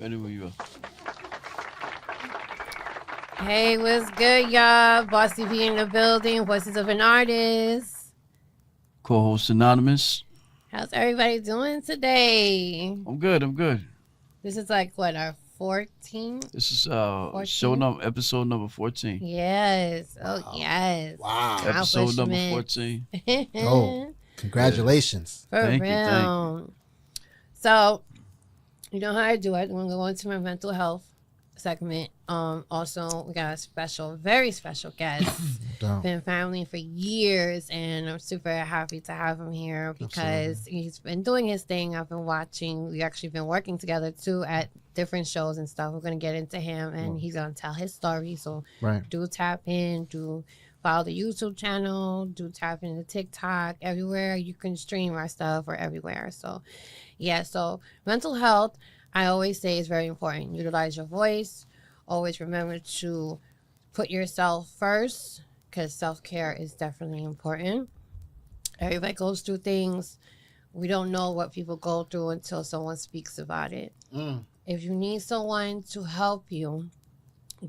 Ready when you are. Hey, what's good, y'all? Bossy V in the building. Voices of an Artist. Co-host Anonymous. How's everybody doing today? I'm good. This is like what, our 14th? This is episode number 14. Yes. Wow. Oh, yes. Wow. Episode number Accomplishment. 14. Oh, congratulations. For Thank you, real. So, you know how I do it. I'm going to go into my mental health segment. Also, we got a very special guest. Been family for years, and I'm super happy to have him here because he's been doing his thing. I've been watching. We actually been working together too at different shows and stuff. We're gonna get into him, and he's gonna tell his story. So do tap in, do follow the YouTube channel, do tap into TikTok, everywhere you can stream our stuff or everywhere. So yeah, so mental health, I always say, is very important. Utilize your voice. Always remember to put yourself first, because self-care is definitely important. Everybody goes through things. We don't know what people go through until someone speaks about it. If you need someone to help you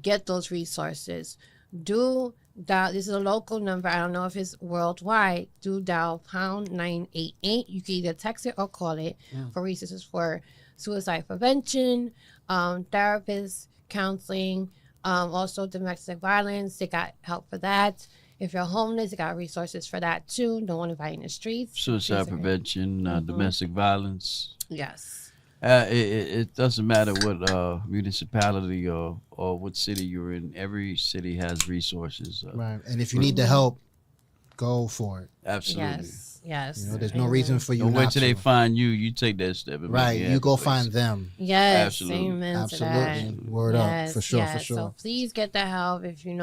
get those resources, do dial. This is a local number. I don't know if it's worldwide. Do dial #988. You can either text it or call it for resources for suicide prevention, therapists, counseling, also domestic violence. They got help for that. If you're homeless, they got resources for that too. Don't want to fight in the streets. Suicide prevention, domestic violence. Yes. It doesn't matter what municipality or what city you're in. Every city has resources. Right. And if you need the help, go for it. Absolutely. Yes. You know, there's no reason for you Don't not wait till to. they find you. You take that step. And Right. You go find them. Yes. Absolutely. Amen to that. Absolutely. Word up. For sure. Yes. For sure. So please get the help. If you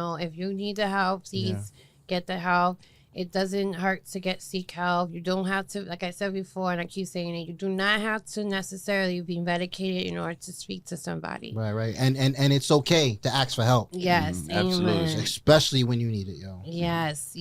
need the help, please get the help. It doesn't hurt to seek help. You don't have to, like I said before, and I keep saying it, you do not have to necessarily be medicated in order to speak to somebody. Right. And it's okay to ask for help. Yes. Absolutely. Amen. Especially when you need it, yo. Yes.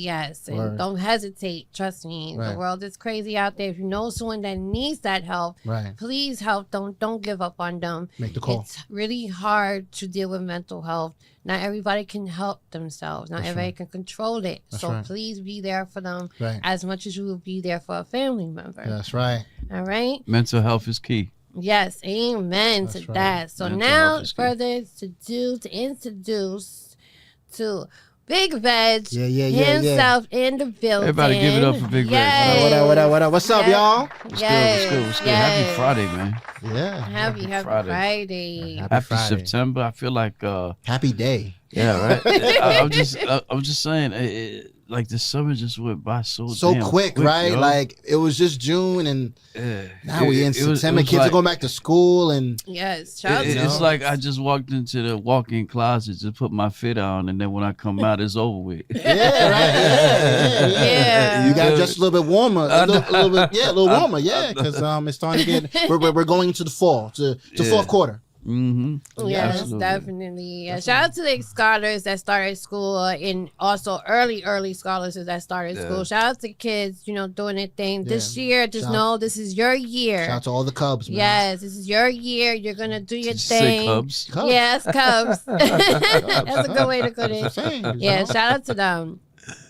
And Word. don't hesitate. Trust me. Right. The world is crazy out there. If you know someone that needs that help, please help. Don't give up on them. Make the call. It's really hard to deal with mental health. Not everybody can help themselves. Not everybody can control it. So please be there for them as much as you will be there for a family member. That's right. All right? Mental health is key. Yes. Amen to that. So Mental now, health is key. further to introduce to Big Veg Yeah. himself in the building. Everybody give it up for Big Veg. What up? What's up, y'all? What's good? Happy Friday, man. Yeah. Happy Friday. Happy September. I feel like Happy day. yeah, right. I'm just saying, like the summer just went by so damn quick, right? yo. Like it was just June, and now we in it was September. Kids like, are going back to school, and Yes. Shout out to it's them. like I just walked into the walk-in closet to put my fit on, and then when I come out, it's over with. Yeah. You got just a little bit warmer, a little warmer, because it's starting to get. We're going into the fall, to fourth quarter. Mm-hmm. Yes, Absolutely. definitely. Yeah. Shout out to the scholars that started school and also early scholars that started school. Shout out to kids, doing their thing. This year, just know this is your year. Shout out to all the Cubs, man. Yes, this is your year. You're going to do your Did you thing. say Cubs? Yes, Cubs. That's a good way to put it. Yeah, shout out to them.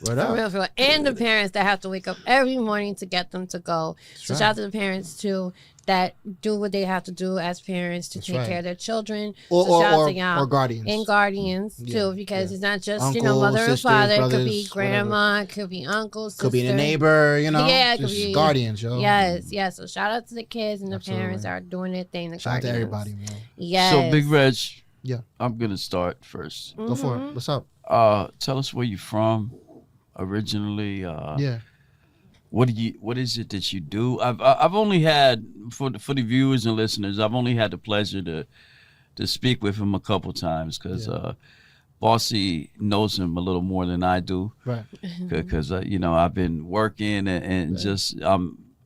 For real. And the parents that have to wake up every morning to get them to go. So shout out to the parents too that do what they have to do as parents to take care of their children. So shout out to y'all. Or guardians. And guardians too, because it's not just Uncle, mother sisters, and father. brothers, It could be grandma, it could be uncle, sister. Could be the neighbor, Yeah, it could just be guardians, yo. Yes. So shout out to the kids and the parents that are doing their thing. The Shout out to guardians. everybody, man. Yes. So Big Reg, Yeah. I'm gonna start first. Go for it. What's up? Tell us where you're from originally. What is it that you do? I've only had for the viewers and listeners, I've only had the pleasure to speak with him a couple times because Bossy knows him a little more than I do. Right. Because I've been working and just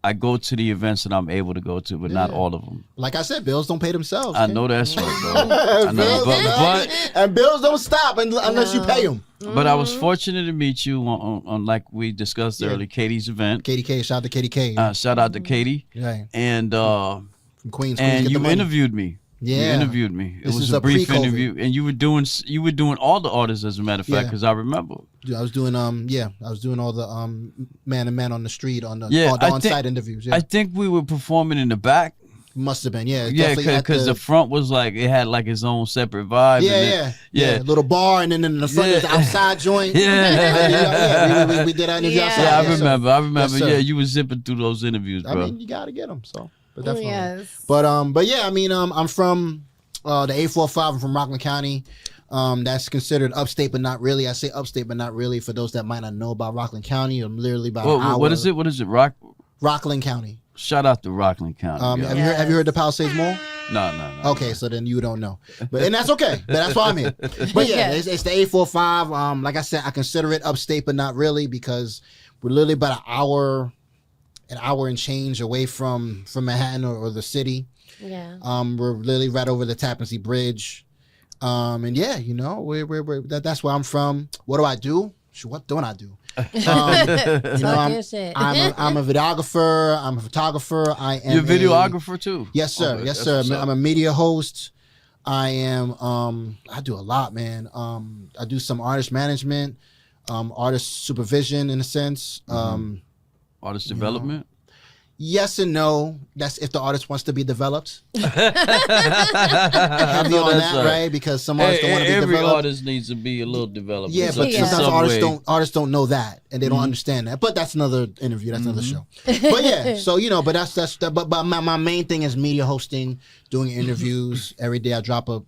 I go to the events that I'm able to go to, but not all of them. Like I said, bills don't pay themselves. I know that's right, bro. I know, and bills don't stop unless you pay them. But I was fortunate to meet you on like we discussed earlier, Katie's event. Katie K, shout out to Katie K. Shout out to Katie. Right. And From Queens, and get you the money. interviewed me. You interviewed me. It was a brief interview, and you were doing all the artists, as a matter of fact, because I remember. Yeah, I was doing all the man to man on the street on the on-site interviews. Yeah. I think we were performing in the back. Must have been, yeah. Because the front was like, it had like its own separate vibe. Yeah. Little bar, and then in the front is the outside joint. Yeah. We did our interview outside. Yeah, I remember. Yes, you were zipping through those interviews, bro. I mean, you got to get them, so. But definitely. Yes. But yeah, I mean, I'm from the ep14. I'm from Rockland County. That's considered upstate, but not really. I say upstate, but not really. For those that might not know about Rockland County, I'm literally about an hour. What is it? Rockland County. Shout out to Rockland County. Have you heard the Palisades Mall? No. Okay, so then you don't know, and that's okay. But that's why I'm here. But yeah, it's the ep14. Like I said, I consider it upstate, but not really, because we're literally about an hour and change away from Manhattan or the city. Yeah. We're literally right over the Tappan Zee Bridge. And yeah, you know, that's where I'm from. What do I do? What don't I do? You know, I'm a videographer. I'm a photographer. I am. You're a videographer too. Yes, sir. Okay, yes, sir. I'm a media host. I am. I do a lot, man. I do some artist management, artist supervision in a sense. Artist development. Yes and no. That's if the artist wants to be developed. Heavy on that, right? Because some artists don't want to be developed. Every artist needs to be a little developed. Yeah, but sometimes artists don't know that, and they don't understand that. But that's another interview. That's another show. But yeah, so you know, but my main thing is media hosting, doing interviews. Every day I drop a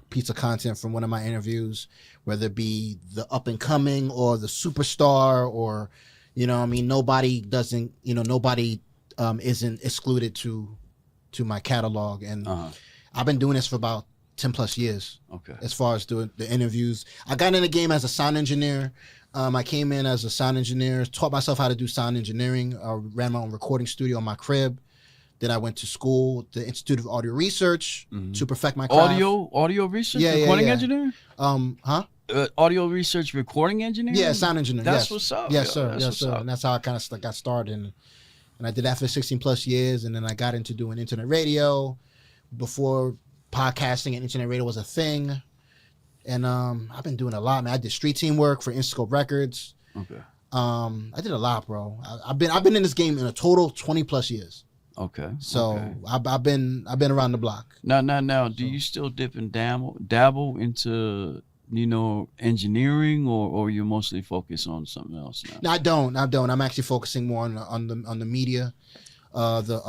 piece of content from one of my interviews, whether it be the up and coming or the superstar, or nobody isn't excluded to my catalog. And I've been doing this for about 10 plus years. Okay. As far as doing the interviews, I got in the game as a sound engineer. I came in as a sound engineer, taught myself how to do sound engineering. I ran my own recording studio in my crib. Then I went to school, the Institute of Audio Research, to perfect my craft. Audio research, recording engineer. Audio research, recording engineer. Yeah, sound engineer. That's what's up. Yes, sir. Yes, sir. And that's how I kind of got started. And I did that for 16 plus years, and then I got into doing internet radio before podcasting and internet radio was a thing. And I've been doing a lot, man. I did street team work for Inscope Records. Okay. I did a lot, bro. I've been in this game in a total 20 plus years. Okay. So I've been around the block. Now. Do you still dip and dabble into engineering, or you're mostly focused on something else now? No, I don't. I'm actually focusing more on the media, the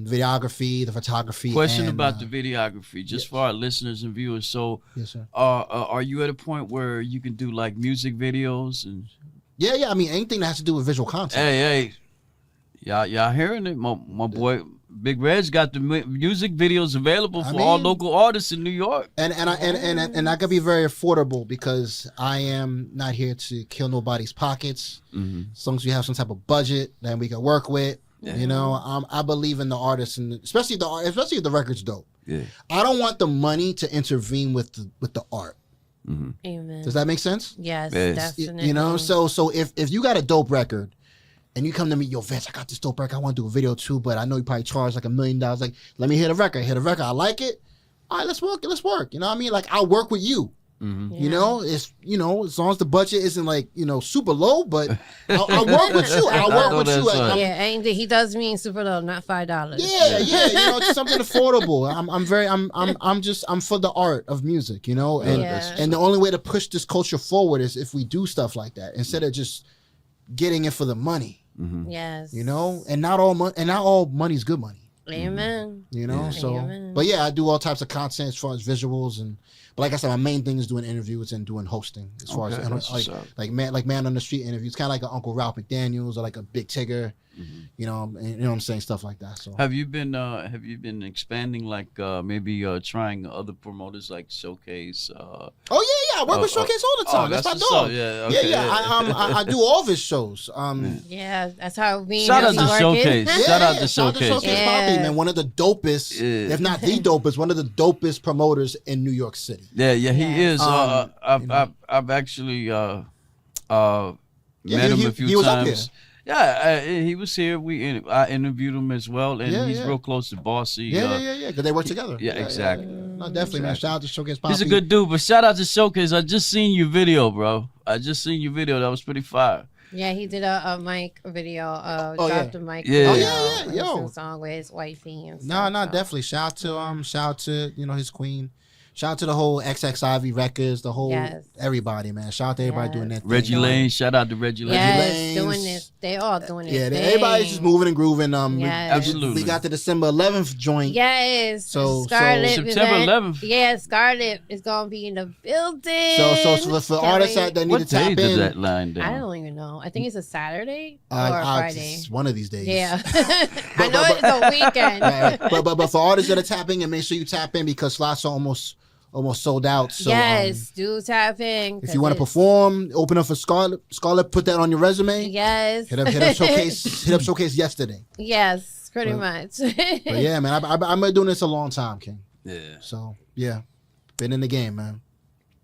videography, the photography. Question about the videography, just for our listeners and viewers. So, yes, sir. Are you at a point where you can do like music videos and? Yeah. I mean, anything that has to do with visual content. Hey. Y'all hearing it? My boy Big Vegg's got the music videos available for all local artists in New York. And I could be very affordable, because I am not here to kill nobody's pockets. As long as we have some type of budget that we can work with. Yeah. I believe in the artists, and especially if the record's dope. Yeah. I don't want the money to intervene with the art. Amen. Does that make sense? Yes, definitely. So if you got a dope record, and you come to me, yo, Vince, I got this dope record. I want to do a video too, but I know you probably charge like $1 million. Like, let me hear the record. I like it. All right, let's work. You know what I mean? Like, I'll work with you. Yeah. It's as long as the budget isn't like super low, but I'll work with you. And he does mean super low, not $5. Yeah. It's something affordable. I'm for the art of music, and the only way to push this culture forward is if we do stuff like that instead of just getting it for the money. Yes. And not all money's good money. Amen. Amen. But yeah, I do all types of content as far as visuals, but like I said, my main thing is doing interviews and doing hosting as far as like man on the street interviews, kind of like an Uncle Ralph McDaniels or like a Big Tigger. You know what I'm saying, stuff like that. So have you been expanding, like maybe trying other promoters like Showcase? I work with Showcase all the time. That's my dog. I do all of his shows. That's how we. Shout out to Showcase. Shout out to Showcase. Poppy, man, one of the dopest, if not the dopest, one of the dopest promoters in New York City. Yeah, he is. I've actually met him a few times. Yeah, he was here. I interviewed him as well, and he's real close to Bossy. Yeah. Because they work together. Yeah, exactly. No, definitely, man. Shout out to Showcase Poppy. He's a good dude, but shout out to Showcase. I just seen your video, bro. That was pretty fire. Yeah, he did a mic video. Dropped a mic. Yo. Song with his wifey and stuff. No, definitely. Shout out to his queen. Shout out to the whole XX Ivy Records, the whole everybody, man. Shout out to everybody doing that thing. Reggie Lane, shout out to Reggie Lane. Yes, doing this. They all doing it. Yeah, everybody's just moving and grooving. Absolutely. We got the December 11th joint. Yes. So September 11th. Yeah, Scarlet is gonna be in the building. So for artists that need to tap in. What day does that line down? I don't even know. I think it's a Saturday or a Friday. One of these days. Yeah. I know it's a weekend. Right. But for artists that are tapping, and make sure you tap in because slots are almost sold out. So yes, do tap in. If you want to perform, open up for Scarlet. Scarlet, put that on your resume. Yes. Hit up Showcase. Hit up Showcase yesterday. Yes, pretty much. But yeah, man, I've been doing this a long time, King. Yeah. So yeah, been in the game, man.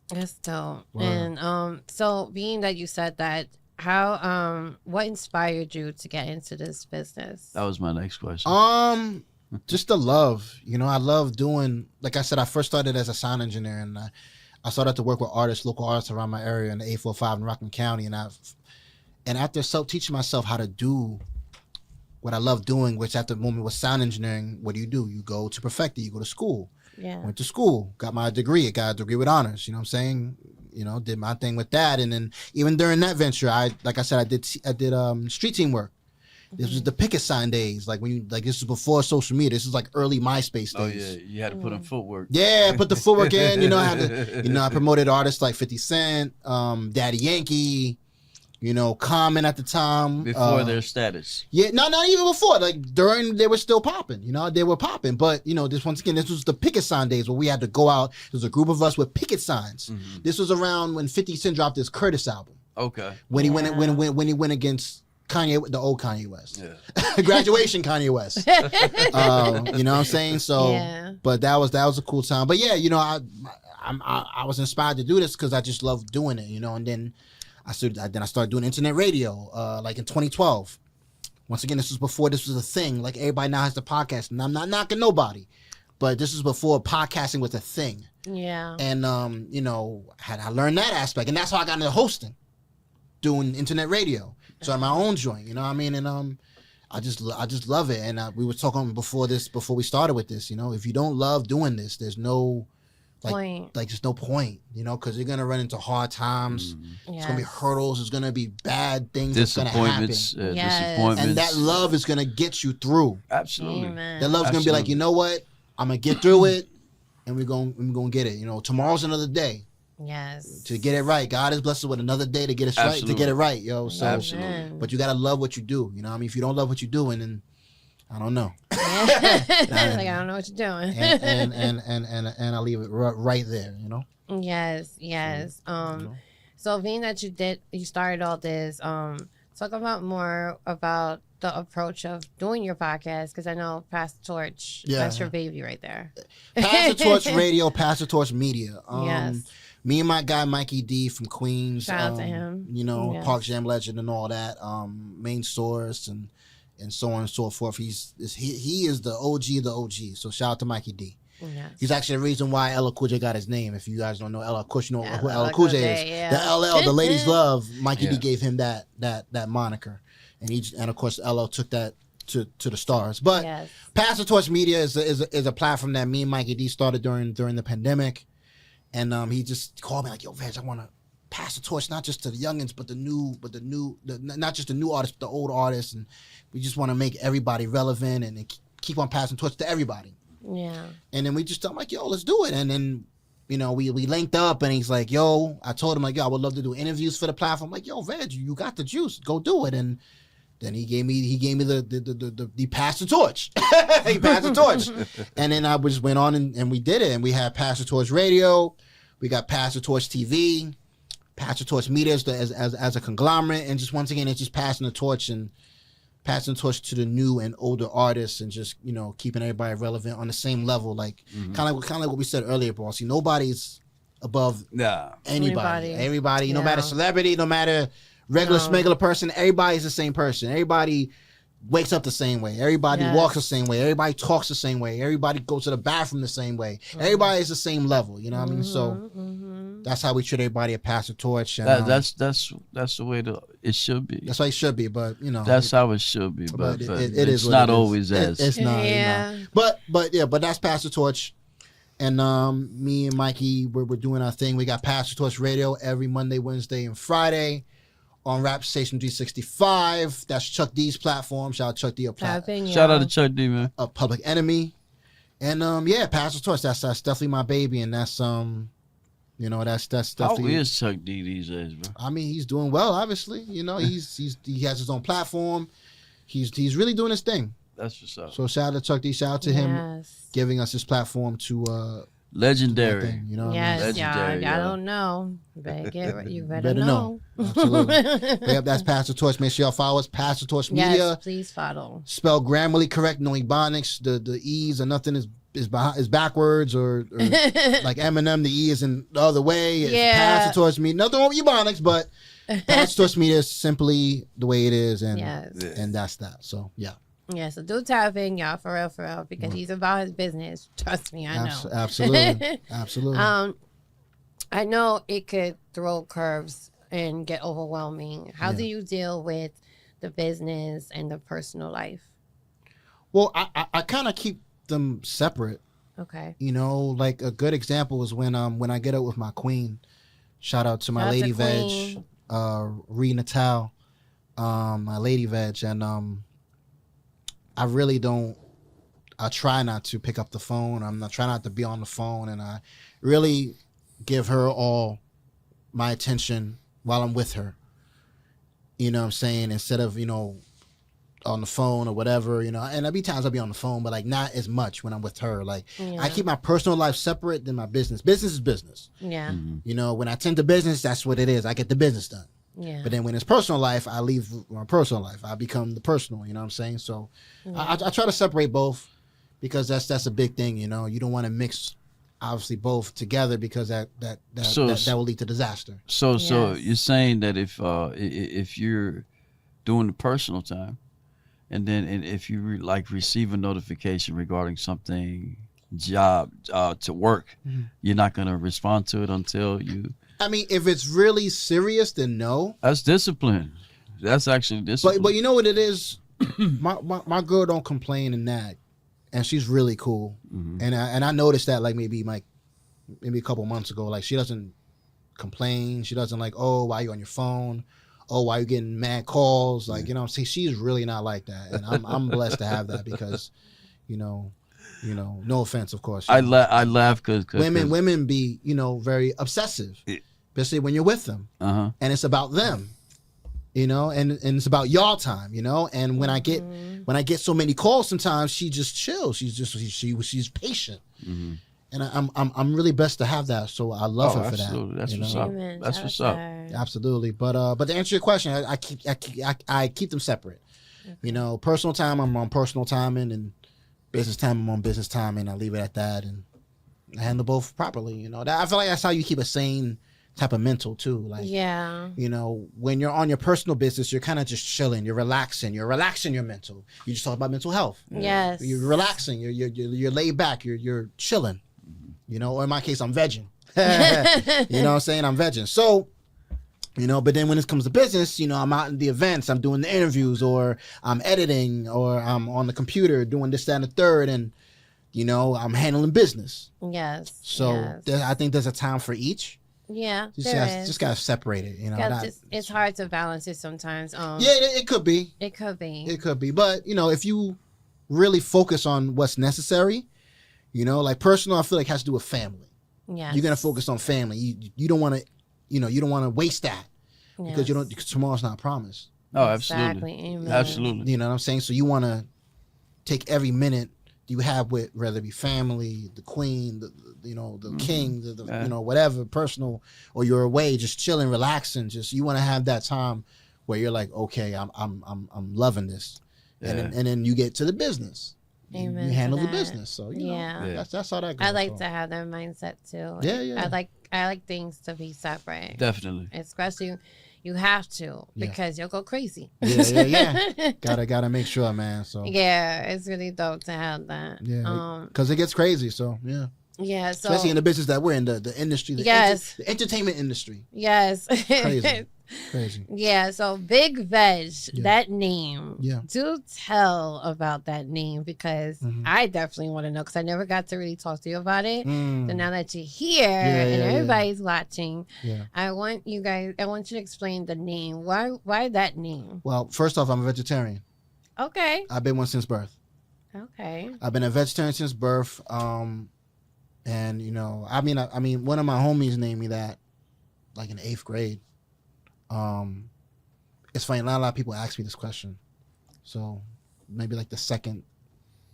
That's dope. Wow. And so being that you said that, how what inspired you to get into this business? That was my next question. Just the love, I love doing, like I said, I first started as a sound engineer, and I started to work with local artists around my area in the 845 in Rockland County, and after teaching myself how to do what I love doing, which at the moment was sound engineering, what do? You go to perfect it, you go to school. Yeah. Went to school, got my degree, got a degree with honors, you know what I'm saying? Did my thing with that, and then even during that venture, I did street team work. This was the picket sign days, this was before social media. This is like early MySpace days. Oh yeah, you had to put in footwork. Yeah, put the footwork in. I promoted artists like 50 Cent, Daddy Yankee, Common at the time. Before their status. Yeah, no, not even before. Like during, they were still popping. They were popping. But this was the picket sign days where we had to go out. There was a group of us with picket signs. Mm-hmm. This was around when 50 Cent dropped his Curtis album. Okay. When he went against Kanye, the old Kanye West, graduation Kanye West. You know what I'm saying? So, but that was a cool time. But yeah, I was inspired to do this because I just love doing it. And then I started doing internet radio, like in 2012. Once again, this was before this was a thing. Like everybody now has the podcast, and I'm not knocking nobody, but this was before podcasting was a thing. Yeah. And I learned that aspect, and that's how I got into hosting, doing internet radio. So I had my own joint, you know what I mean? And I just love it. And we were talking before we started with this, if you don't love doing this, there's no there's no point, because you're gonna run into hard times. Mm-hmm. It's gonna be hurdles. It's gonna be bad things. Disappointments. Disappointments. And that love is gonna get you through. Absolutely. Amen. That love's gonna be like, you know what? I'm gonna get through it, and we're gonna get it. Tomorrow's another day. Yes. To get it right. God has blessed us with another day to get it right, to get it right, yo. So, absolutely. But you gotta love what you do. If you don't love what you're doing, then I don't know. I don't know what you're doing. and I'll leave it right there, Yes. So being that you started all this, talk about more about the approach of doing your podcast, because I know Pass the Torch, that's your baby right there. Pass the Torch Radio, Pass the Torch Media. Yes. Me and my guy Mikey D from Queens. Shout out to him. Park Jam legend and all that. Main source and so on and so forth. He is the OG of the OG. So shout out to Mikey D. Yes. He's actually the reason why LL Cool J got his name. If you guys don't know LL Cool, you know who LL Cool J is. Yeah. The LL, the ladies love. Mikey D gave him that moniker, and of course LL took that to the stars. But Pass the Torch Media is a platform that me and Mikey D started during the pandemic, and he just called me like, "Yo, Veg, I want to pass the torch not just to the youngins, but not just the new artists, but the old artists, and we just want to make everybody relevant and keep on passing the torch to everybody." Yeah. And then we just I'm like, "Yo, let's do it." And then we linked up, and he's like, "Yo," I told him like, "Yo, I would love to do interviews for the platform." I'm like, "Yo, Veg, you got the juice, go do it." And then he gave me the pass the torch. He passed the torch. And then I just went on and we did it. And we had Pass the Torch Radio. We got Pass the Torch TV, Pass the Torch Media as a conglomerate. And just once again, it's just passing the torch to the new and older artists, and just, keeping everybody relevant on the same level. Like kind of like what we said earlier, boss. Nobody's above anybody. Everybody, no matter celebrity, no matter regular smuggler person. Everybody's the same person. Everybody wakes up the same way. Everybody walks the same way. Everybody talks the same way. Everybody goes to the bathroom the same way. Everybody is the same level. You know what I mean? So that's how we treat everybody at Pass the Torch. And, that's the way it should be. That's how it should be. But that's how it should be. But it's not always as. It's not. Yeah. But that's Pass the Torch. And me and Mikey, we're doing our thing. We got Pass the Torch Radio every Monday, Wednesday, and Friday on Rap Station 365. That's Chuck D's platform. Shout out Chuck D. Shout out to Chuck D, man. A Public Enemy. And Pass the Torch. That's definitely my baby. And that's that's definitely. How is Chuck D these days, bro? I mean, he's doing well, obviously. You know, he has his own platform. He's really doing his thing. That's what's up. So shout out to Chuck D. Shout out to him giving us this platform to legendary. Thing, you know what yes, I mean? Legendary, I don't know. You better know. Absolutely. That's Pass the Torch. Make sure y'all follow us. Pass the Torch Media. Yes, please follow. Spell grammarly correct, no ebonics. The E's or nothing is backwards or like Eminem. The E is in the other way. Yeah. Pass the Torch Media. Nothing wrong with ebonics, but Pass the Torch Media is simply the way it is, and that's that. So yeah. Yeah, so do tap in, y'all, for real, because he's about his business. Trust me, I know. Absolutely. I know it could throw curves and get overwhelming. How do you deal with the business and the personal life? Well, I kind of keep them separate. Okay. You know, like a good example is when I get out with my queen. Shout out to my Lady Veg, Ree Natal, my Lady Veg, and I really don't. I try not to pick up the phone. I try not to be on the phone, and I really give her all my attention while I'm with her. You know what I'm saying? Instead of, on the phone or whatever, and there'll be times I'll be on the phone, but like not as much when I'm with her. Like I keep my personal life separate than my business. Business is business. Yeah. Mm-hmm. When I tend to business, that's what it is. I get the business done. Yeah. But then when it's personal life, I leave my personal life. I become the personal, you know what I'm saying? So I try to separate both because that's a big thing, You don't want to mix obviously both together because that will lead to disaster. So you're saying that if you're doing the personal time and then if you receive a notification regarding something job to work, you're not going to respond to it until you. I mean, if it's really serious, then no. That's discipline. That's actually discipline. But you know what it is? my girl don't complain in that, and she's really cool. Mm-hmm. And I noticed that maybe a couple months ago, like she doesn't complain. She doesn't oh, why are you on your phone? Oh, why are you getting mad calls? See, she's really not like that, and I'm blessed to have that because, no offense, of course. I laugh because women be very obsessive, especially when you're with them, and it's about them, and it's about y'all time, And when I get so many calls, sometimes she just chills. She's patient, and I'm really blessed to have that. So I love her for that. That's what's up. That's what's up. Absolutely. But to answer your question, I keep them separate. Okay. Personal time, I'm on personal timing, and business time, I'm on business time, and I leave it at that, and I handle both properly. I feel like that's how you keep a sane type of mental too. When you're on your personal business, you're kind of just chilling, you're relaxing your mental. You just talk about mental health. Yes, you're relaxing, you're laid back, you're chilling. Or in my case, I'm vegging. You know what I'm saying? I'm vegging. So. But then when it comes to business, I'm out in the events, I'm doing the interviews, or I'm editing, or I'm on the computer doing this, that, and the third, and, I'm handling business. Yes. So I think there's a time for each. Yeah, just got to separate it, it's hard to balance it sometimes. It could be. It could be. But, if you really focus on what's necessary, like personal, I feel like has to do with family. Yeah. You're going to focus on family. You don't want to. You don't want to waste that because because tomorrow's not promised. Oh, absolutely. Exactly. Absolutely. You know what I'm saying? So you want to take every minute you have with, whether it be family, the queen, the king, the whatever, personal, or you're away, just chilling, relaxing. Just you want to have that time where you're like, okay, I'm loving this, and then you get to the business. Amen. You handle the business, so that's how that goes. I like to have that mindset too. Yeah. I like things to be separate. Definitely. Especially, You have to because you'll go crazy. Yeah. Gotta make sure, man. So yeah, it's really dope to have that. Yeah, because it gets crazy. So yeah. Yeah, so especially in the business that we're in, the industry, the entertainment industry. Yes. Crazy. Yeah, so Big Veg, that name. Yeah. Do tell about that name because I definitely want to know because I never got to really talk to you about it. So now that you're here and everybody's watching, I want you to explain the name. Why that name? Well, first off, I'm a vegetarian. Okay. I've been one since birth. Okay. I've been a vegetarian since birth. And you know, I mean, one of my homies named me that, like in 8th grade. It's funny. Not a lot of people ask me this question, so maybe like the second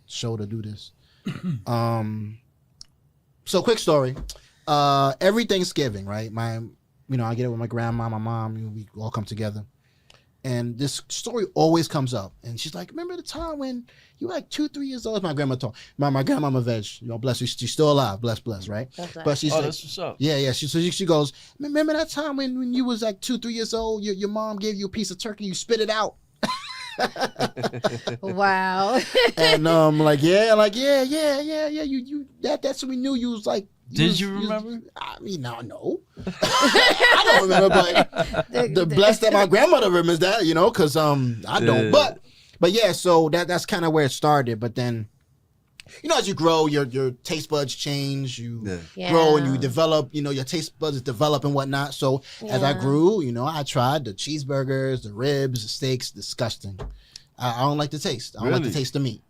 show to do this. So quick story. Every Thanksgiving, right? I get it with my grandma, my mom. We all come together. And this story always comes up. And she's like, remember the time when you were like 2-3 years old? My grandma told my grandmama veg, bless her. She's still alive. Bless, right? But she's like, that's what's up. Yeah. She goes, remember that time when you was like 2-3 years old, your mom gave you a piece of turkey, you spit it out. Wow. And like, yeah. You that's when we knew you was like, Did you remember? I mean, no. I don't remember, but the blessed that my grandmother remembers that, because I don't. But yeah, so that's kind of where it started. But then, as you grow, your taste buds change. You grow and you develop. Your taste buds develop and whatnot. So as I grew, I tried the cheeseburgers, the ribs, the steaks. Disgusting. I don't like the taste. I don't like the taste of meat.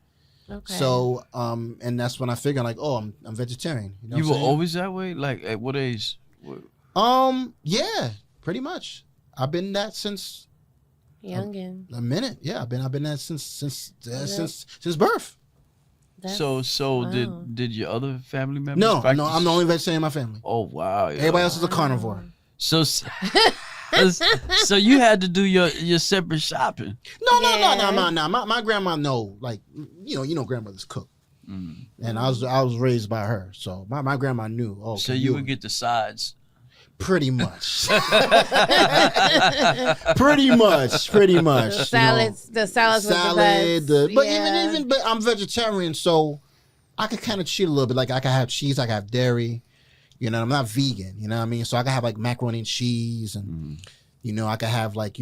Okay. So, and that's when I figured, like, I'm vegetarian. You were always that way? Like, at what age? Yeah, pretty much. I've been that since youngin. A minute. Yeah, I've been that since birth. So did your other family members? No, I'm the only vegetarian in my family. Oh wow! Yeah. Everybody else is a carnivore. So you had to do your separate shopping. No. My grandma know, like, grandmothers cook, and I was raised by her, so my grandma knew. Oh, so you would get the sides. Pretty much. Pretty much. The salads with the best. But I'm vegetarian, so I could kind of cheat a little bit. Like I can have cheese, I can have dairy. I'm not vegan. You know what I mean? So I can have like macaroni and cheese, and I can have like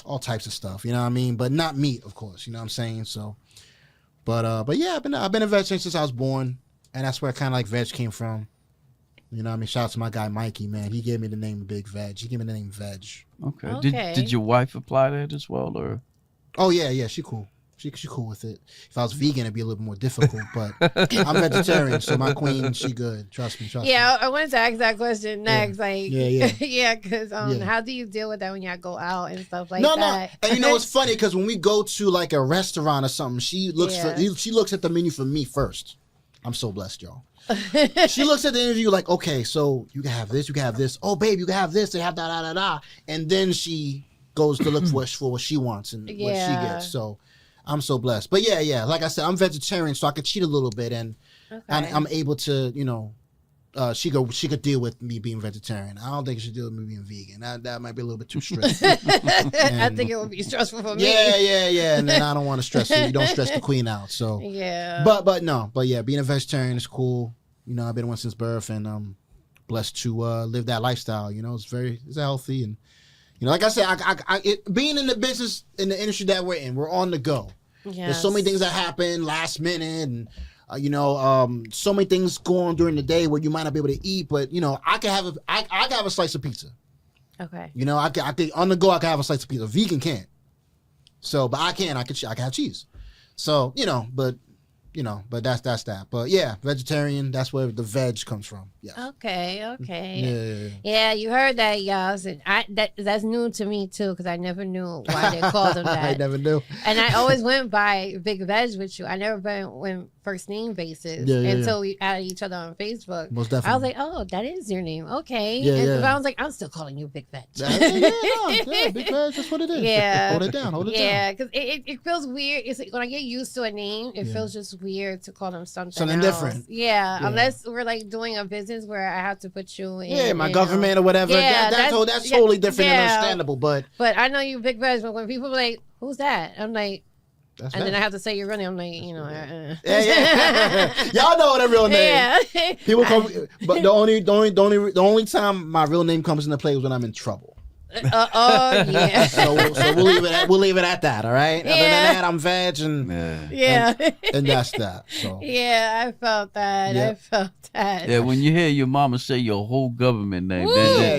all types of stuff. You know what I mean? But not meat, of course. You know what I'm saying? So, but yeah, I've been a vegetarian since I was born, and that's where kind of like veg came from. You know what I mean? Shout out to my guy Mikey, man. He gave me the name Big Veg. He gave me the name Veg. Okay. Did your wife apply that as well, or? Oh yeah, she cool. She cool with it. If I was vegan, it'd be a little more difficult, but I'm vegetarian, so my queen, she good. Trust me. Yeah, I wanted to ask that question next. Yeah. Because how do you deal with that when y'all go out and stuff like that? No. And it's funny because when we go to like a restaurant or something, she looks at the menu for me first. I'm so blessed, y'all. She looks at the interview like, okay, so you can have this, you can have this. Oh, babe, you can have this. They have da. And then she goes to look for what she wants and what she gets. So I'm so blessed. But yeah. Like I said, I'm vegetarian, so I could cheat a little bit, and I'm able to, she could deal with me being vegetarian. I don't think she could deal with me being vegan. That might be a little bit too stressful. I think it would be stressful for me. Yeah. And then I don't want to stress you. You don't stress the queen out. So yeah. But yeah, being a vegetarian is cool. I've been one since birth, and I'm blessed to live that lifestyle. It's healthy, and like I said, being in the business, in the industry that we're in, we're on the go. Yes. There's so many things that happen last minute, and so many things go on during the day where you might not be able to eat, but I can have a slice of pizza. Okay. I can on the go. I can have a slice of pizza. Vegan can't. So, but I can have cheese. So but that's that. But yeah, vegetarian, that's where the veg comes from. Yes. Okay. Yeah, you heard that, y'all. So that's new to me too, because I never knew why they called them that. I never knew. And I always went by Big Veg with you. I never went first name basis until we added each other on Facebook. Most definitely. I was like, oh, that is your name. Okay. Yeah, But I was like, I'm still calling you Big Veg. Big Veg, that's what it is. Yeah. Hold it down. Yeah, because it feels weird. It's like when I get used to a name, it feels just weird to call them something else. Different. Yeah, unless we're like doing a business where I have to put you in. My government or whatever. Yeah, that's totally different and understandable. But I know you Big Veg, but when people are like, who's that? I'm like, that's and bad. then I have to say your real name. I'm like, Y'all know what a real name. Yeah. People come, but the only time my real name comes into play is when I'm in trouble. Yeah. So we'll leave it at that. All right. Yeah. Other than that, I'm veg and and that's that. So yeah, I felt that. Yeah. I felt that. Yeah, when you hear your mama say your whole government name,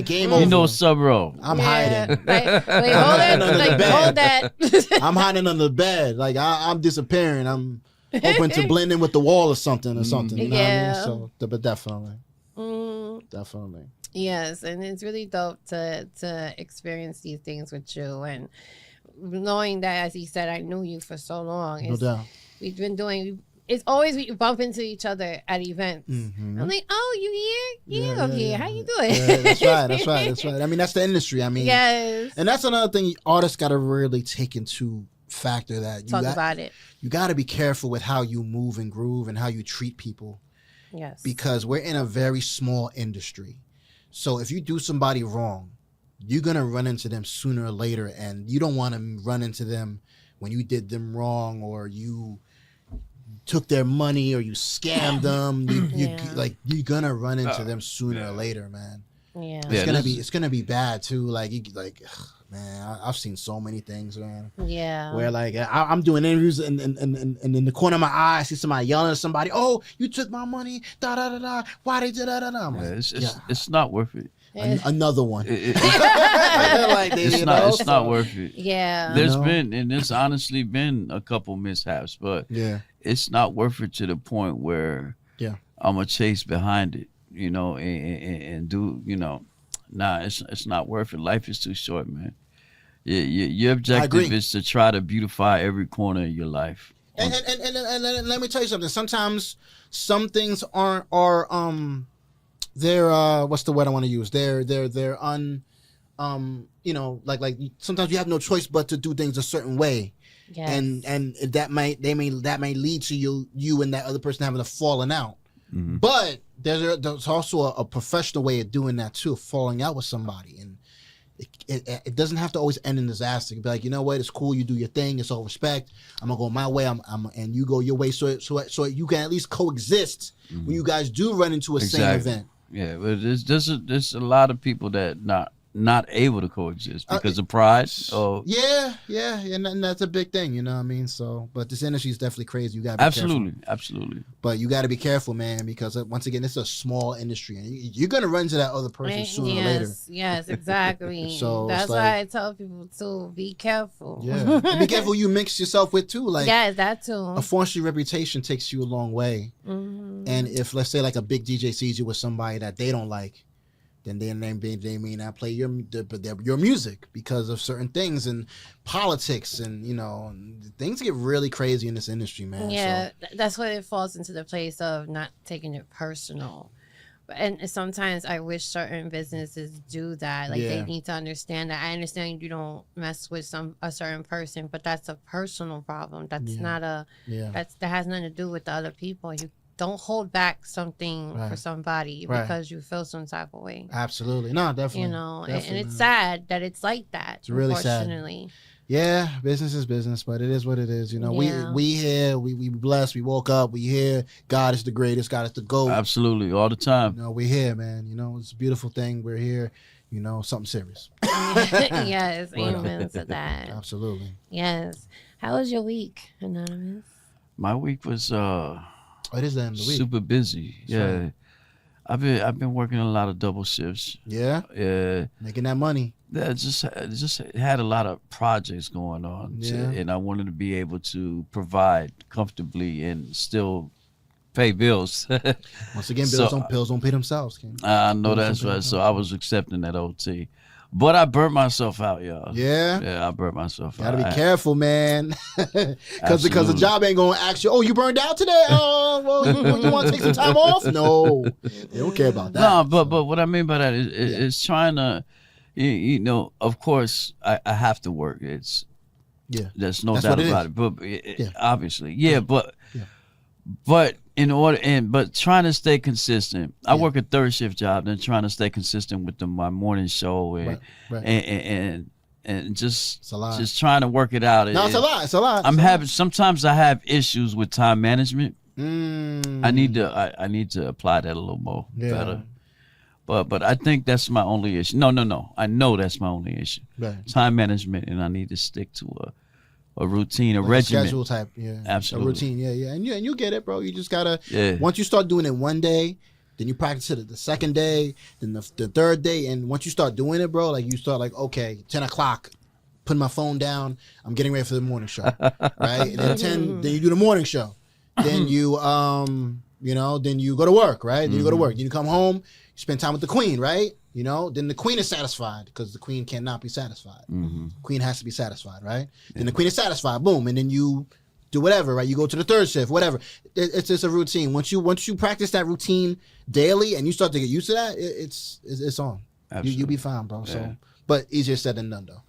game you over. know something wrong. I'm hiding. Wait, hold that. I'm hiding under the bed. Like I'm disappearing. I'm hoping to blend in with the wall or something. You know what I mean? So, but definitely. Definitely. Yes, and it's really dope to experience these things with you, and knowing that, as he said, I knew you for so long. No doubt. We've been doing. It's always we bump into each other at events. Mm-hmm. I'm like, oh, you here? Yeah, I'm here. How you doing? Yeah, that's right. I mean, that's the industry. I mean, yes. And that's another thing artists got to really take into factor that you talk about it. You got to be careful with how you move and groove and how you treat people. Yes. Because we're in a very small industry. So if you do somebody wrong, you're going to run into them sooner or later. And you don't want to run into them when you did them wrong or you took their money or you scammed them. You're going to run into them sooner or later, man. Yeah. It's going to be bad too. Man, I've seen so many things, man. Yeah. Where I'm doing interviews and in the corner of my eye, I see somebody yelling at somebody, "Oh, you took my money, da da da da. Why they did da da da?" It's not worth it. Another one. It's not worth it. Yeah. There's honestly been a couple mishaps, but it's not worth it to the point where I'm gonna chase behind it, and do, Nah, it's not worth it. Life is too short, man. Your objective is to try to beautify every corner of your life. And let me tell you something. Sometimes some things are they're what's the word I want to use? They're like sometimes you have no choice but to do things a certain way. Yes. And that may lead to you and that other person having a falling out. Mm-hmm. But there's also a professional way of doing that too, falling out with somebody, and it doesn't have to always end in disaster. You can be like, you know what, it's cool, you do your thing, it's all respect. I'm gonna go my way, and you go your way, so you can at least coexist when you guys do run into a same event. Yeah, but there's a lot of people that not able to coexist because of pride. Oh, yeah, and that's a big thing, you know what I mean? So, but this industry is definitely crazy. You gotta be careful. Absolutely. But you gotta be careful, man, because once again, it's a small industry, and you're gonna run into that other person sooner or later. Yes, exactly. So that's why I tell people to be careful. Yeah, and be careful who you mix yourself with too. That too. A fortunate reputation takes you a long way, and if let's say like a big DJ sees you with somebody that they don't like, then they may not play your music because of certain things and politics, and things get really crazy in this industry, man. Yeah, that's why it falls into the place of not taking it personal. And sometimes I wish certain businesses do that. They need to understand that. I understand you don't mess with a certain person, but that's a personal problem. That's not that has nothing to do with the other people. You don't hold back something for somebody because you feel some type of way. Absolutely. No, definitely. And it's sad that it's like that. It's really unfortunately. Sad. Yeah, business is business, but it is what it is. We here, we blessed, we woke up, we here. God is the greatest, God is the GOAT. Absolutely, all the time. We're here, man. It's a beautiful thing. We're here. Something serious. Yes, amen to that. Absolutely. Yes. How was your week, Anonymous? My week was it is the end of the week. Super busy. Yeah. Right. I've been working a lot of double shifts. Yeah. Yeah. Making that money. Yeah, just had a lot of projects going on, and I wanted to be able to provide comfortably and still pay bills. Once again, bills don't pay themselves, King. I know that's right. So I was accepting that OT, But I burnt myself out, y'all. Yeah? Yeah, I burnt myself Gotta out. be careful, man. Because the job ain't going to ask you, oh, you burned out today? Oh, well, you want to take some time off? No. They don't care about that. No, but what I mean by that is trying to, you know, of course, I have to work. There's no doubt about it. But obviously, but in order but trying to stay consistent. I work a third shift job, then trying to stay consistent with my morning show and just trying to work it out. No, it's a lot. Sometimes I have issues with time management. I need to apply that a little more better. But I think that's my only issue. No. I know that's my only issue. Right. Time management, and I need to stick to a routine, a regimen. Schedule type, Absolutely. A routine, And you get it, bro. You just gotta, once you start doing it one day, then you practice it the second day, then the third day, and once you start doing it, bro, like you start like, okay, 10 o'clock, putting my phone down, I'm getting ready for the morning show, right? And then then you do the morning show. Then you, then you go to work, right? Then you go to work. Then you come home, you spend time with the queen, right? You know, then the queen is satisfied because the queen cannot be satisfied. Queen has to be satisfied, right? Then the queen is satisfied, boom, and then you do whatever, right? You go to the third shift, whatever. It's just a routine. Once you practice that routine daily and you start to get used to that, it's on. You be fine, bro. So, but easier said than done, though.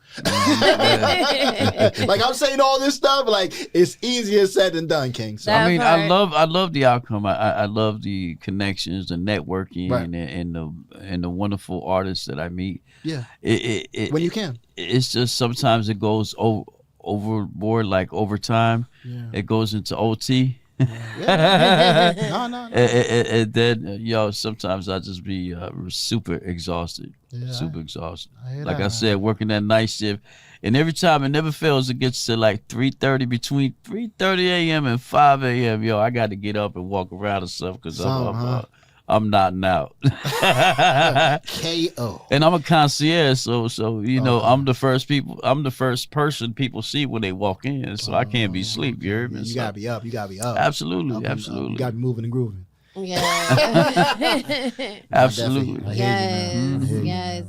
Like I'm saying all this stuff, like it's easier said than done, King. So I mean, I love the outcome. I love the connections, the networking, and the wonderful artists that I meet. Yeah, when you can. It's just sometimes it goes overboard, like overtime. Yeah. It goes into OT. No. And then, sometimes I just be super exhausted. Super exhausted. Like I said, working that night shift. And every time, it never fails, it gets to like 3:30, between 3:30 a.m. and 5 a.m. I got to get up and walk around and stuff because I'm nodding out. KO. And I'm a concierge, so I'm the first person people see when they walk in, so I can't be asleep. You heard me? You gotta be up. Absolutely. You gotta be moving and grooving. Yeah. Absolutely. Yes.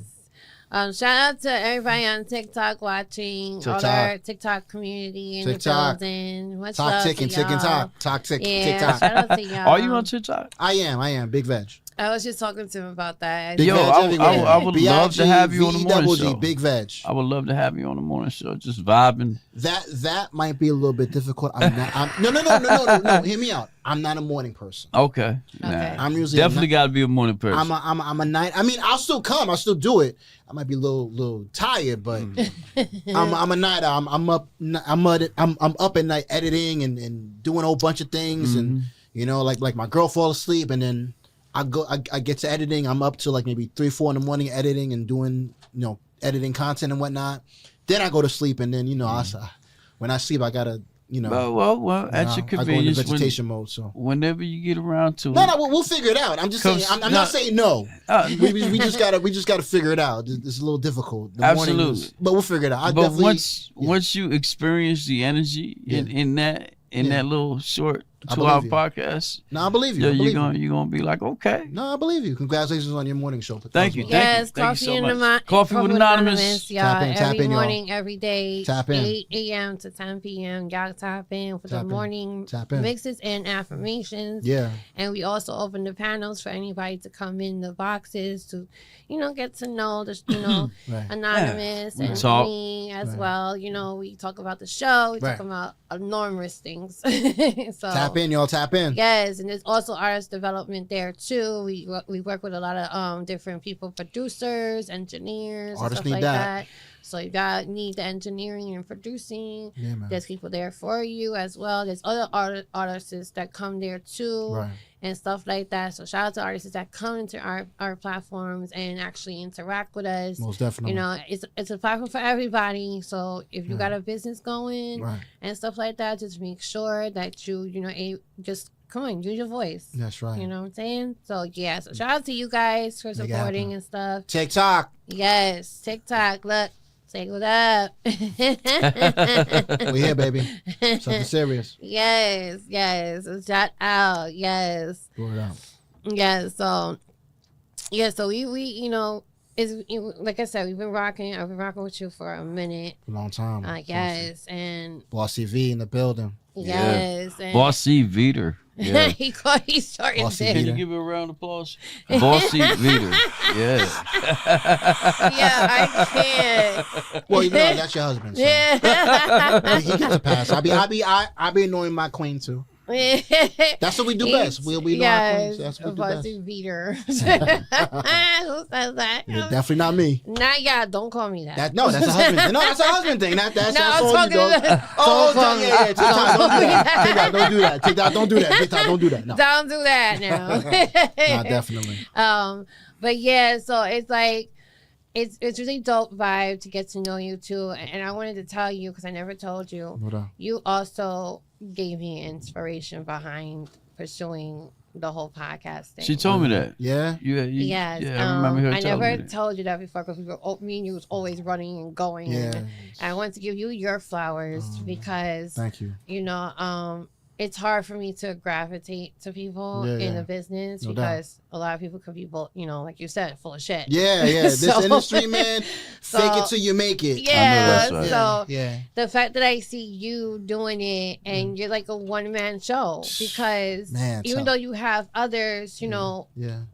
Shout out to everybody on TikTok watching, all our TikTok community in the building. Much love to y'all. TikTok. Shout out to y'all. Are you on TikTok? I am. Big Veg. I was just talking to him about that. I would love to have you on the morning show. Big Veg. I would love to have you on the morning show, just vibing. That might be a little bit difficult. No. Hear me out. I'm not a morning person. Okay. Nah. I'm usually definitely got to be a morning person. I'm a night. I mean, I'll still come. I'll still do it. I might be a little tired, but I'm a night. I'm up at night editing and doing a whole bunch of things, and like my girl fall asleep, and then I get to editing. I'm up to like maybe 3-4 in the morning editing and doing editing content and whatnot. Then I go to sleep, and then when I sleep, I gotta well, at your convenience. I go into vegetation mode. So whenever you get around to no, we'll figure it out. I'm just saying. I'm not saying no. We just gotta figure it out. It's a little difficult. Absolutely, but we'll figure it out. But once you experience the energy in that little short 2-hour podcast. No, I believe you. You're gonna be like, okay. No, I believe you. Congratulations on your morning show. Thank you. Yes, Thank you so much. Coffee with Anonymous. Y'all, every morning, every day, tap in. 8 a.m. to 10 p.m. Y'all tap in for the morning mixes and affirmations. Yeah. And we also open the panels for anybody to come in the boxes to, get to know the, Anonymous and me as well. We talk about the show. We talk about enormous things. So tap in, y'all. Tap in. Yes, and there's also artist development there too. We work with a lot of different people, producers, engineers, artists and stuff need like that. So you need the engineering and producing. Yeah, man. There's people there for you as well. There's other artists that come there too, and stuff like that. So shout out to artists that come into our platforms and actually interact with us. Most definitely. It's a platform for everybody. So if you got a business going and stuff like that, just make sure that you just come on, use your voice. That's right. You know what I'm saying? So so shout out to you guys for supporting and stuff. TikTok. Yes, TikTok. Look. Say what up. We here, baby. Something serious. Yes. Shout out. Yes. Word out. Yeah. So we like I said, I've been rocking with you for a minute. A long time. Yes, and Bossy V in the building. Yes, yeah. Bossy Veter. Yeah. he started there. Can you give it a round of applause? Bossy Veter. Yeah. Yeah, I can't. Well, you know that's your husband. So. Yeah. He gets a pass. I be annoying my queen too. That's what we do best. We know our queens. That's what we do best. Veter. Who says that? Yeah, definitely not me. Not yeah. Don't call me that. That's a husband thing. No, that's a husband thing. That's all you do. Yeah. TikTok, don't do that. TikTok, don't do that. TikTok, don't do that. TikTok, don't do that. No. Don't do that now. No, definitely. But yeah, so it's like it's really dope vibe to get to know you too. And I wanted to tell you because I never told you. You also gave me inspiration behind pursuing the whole podcast thing. She told me that. Yeah. Yes. Yeah, I remember her I telling never me that. told you that before because me and you was always running and going. Yeah. And I wanted to give you your flowers because Thank you. you know, it's hard for me to gravitate to people in the business because a lot of people could be, you know, like you said, full of shit. Yeah. This industry, man, fake it till you make it. Yeah. Right. So yeah. the fact that I see you doing it and you're like a one-man show because even though you have others, you know,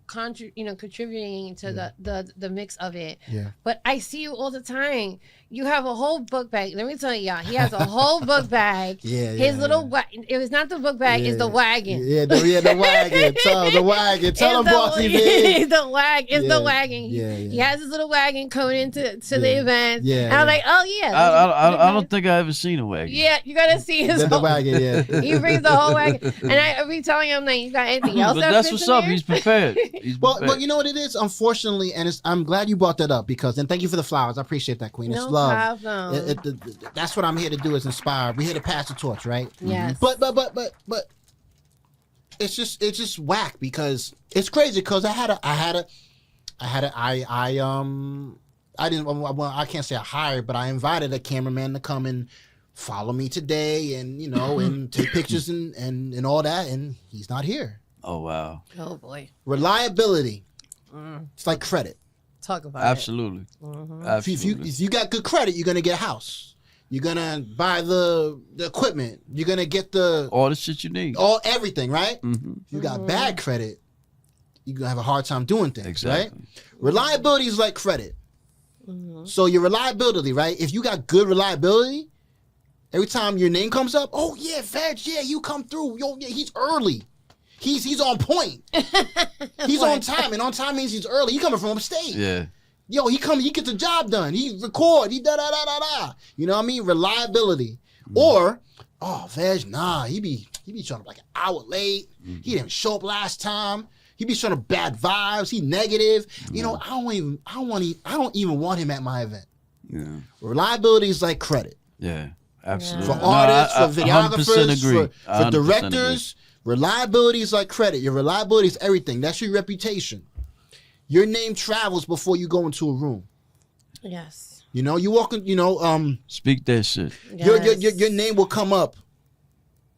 contributing to the mix of it. Yeah. But I see you all the time. You have a whole book bag. Let me tell y'all, he has a whole book bag. His little it was not the book bag, it's the wagon. The wagon. Tell the wagon. Tell him, Bossy V. The wagon. The wagon. He has his little wagon coming into the event. Yeah. And I'm like, oh yeah. I don't think I ever seen a wagon. Yeah, you gotta see his the wagon. Yeah. He brings the whole wagon, and I be telling him like, you got anything else? But that's what's up. He's prepared. Well, you know what it is. Unfortunately, and I'm glad you brought that up because, and thank you for the flowers. I appreciate that, Queen. It's love. Problem. That's what I'm here to do is inspire. We're here to pass the torch, right? Yes. But it's just whack because it's crazy because I can't say I hired, but I invited a cameraman to come and follow me today and you know and take pictures and all that, and he's not here. Oh wow. Oh boy. Reliability. It's like credit. Talk about Absolutely. it. Mm-hmm. Absolutely. If you got good credit, you're gonna get a house. You're gonna buy the equipment. You're gonna get all the shit you need. Everything, right? Mm-hmm. If you got bad credit, you're gonna have a hard time doing things. Exactly. Right? Reliability is like credit. So your reliability, right? If you got good reliability, every time your name comes up, oh yeah, Veg, yeah, you come through. Yo, yeah, he's early. He's on point. He's on time, and on time means he's early. He coming from upstate. Yeah. Yo, he gets the job done. He record. He da. You know what I mean? Reliability. Or, oh, Veg, nah, he be showing up like an hour late. He didn't show up last time. He be showing up bad vibes. He negative. You know, I don't even want him at my event. Yeah. Reliability is like credit. Yeah, absolutely. For artists, for videographers, for directors. Agree. Reliability is like credit. Your reliability is everything. That's your reputation. Your name travels before you go into a room. Yes. You know, you walk in, you know, speak that shit. Yes. Your name will come up,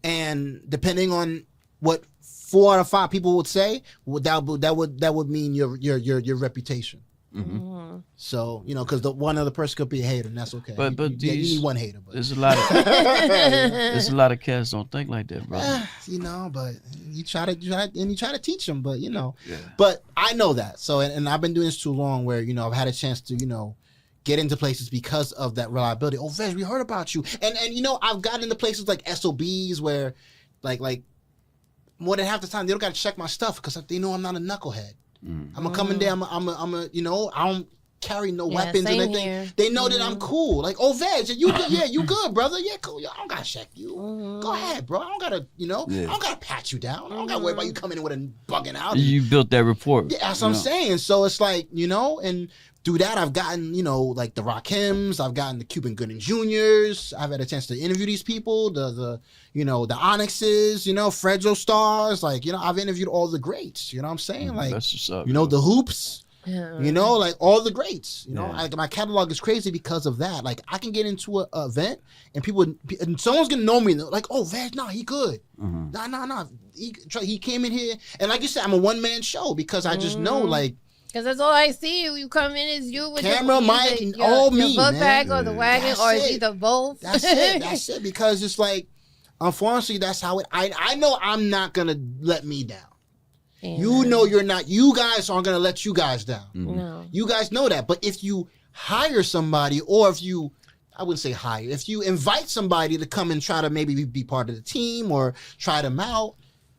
and depending on what 4 out of 5 people would say, that would mean your reputation. Mm-hmm. So you know, because the one other person could be a hater, and that's okay. But you need one hater. But there's a lot of cats don't think like that, bro. You know, but you try to teach them, but you know. Yeah. But I know that. So and I've been doing this too long, where you know I've had a chance to get into places because of that reliability. Oh, Veg, we heard about you, and you know I've gotten into places like SOBs where, like more than half the time they don't got to check my stuff because they know I'm not a knucklehead. I'm gonna come in there. I'm a you know, I don't carry no weapons and anything. They know that I'm cool. Like, oh, Veg, you good? Yeah, you good, brother? Yeah, cool. I don't gotta check you. Go ahead, bro. I don't gotta, I don't gotta pat you down. I don't gotta worry about you coming in with a bugging out. You built that rapport. Yeah, that's what I'm saying. So it's like, and through that I've gotten, like the Rakims, I've gotten the Cuban Gooding Juniors. I've had a chance to interview these people, the Onyxes, Fredro Stars, I've interviewed all the greats, you know what I'm saying? Like, that's what's up, the Hoops, like all the greats, my catalog is crazy because of that. Like I can get into an event and someone's gonna know me, like, oh, Veg, nah, he good. Nah. He came in here, and like you said, I'm a one-man show because I just know, like, Because that's all I see. You come in is you with camera, mic, and your me, book man. bag or the wagon, or it's either both. That's it. That's it. Because it's like, unfortunately, that's how it. I know I'm not gonna let me down. Yeah. You know you're not. You guys aren't gonna let you guys down. No. You guys know that. But if you hire somebody, or if you, I wouldn't say hire, if you invite somebody to come and try to maybe be part of the team or try them out,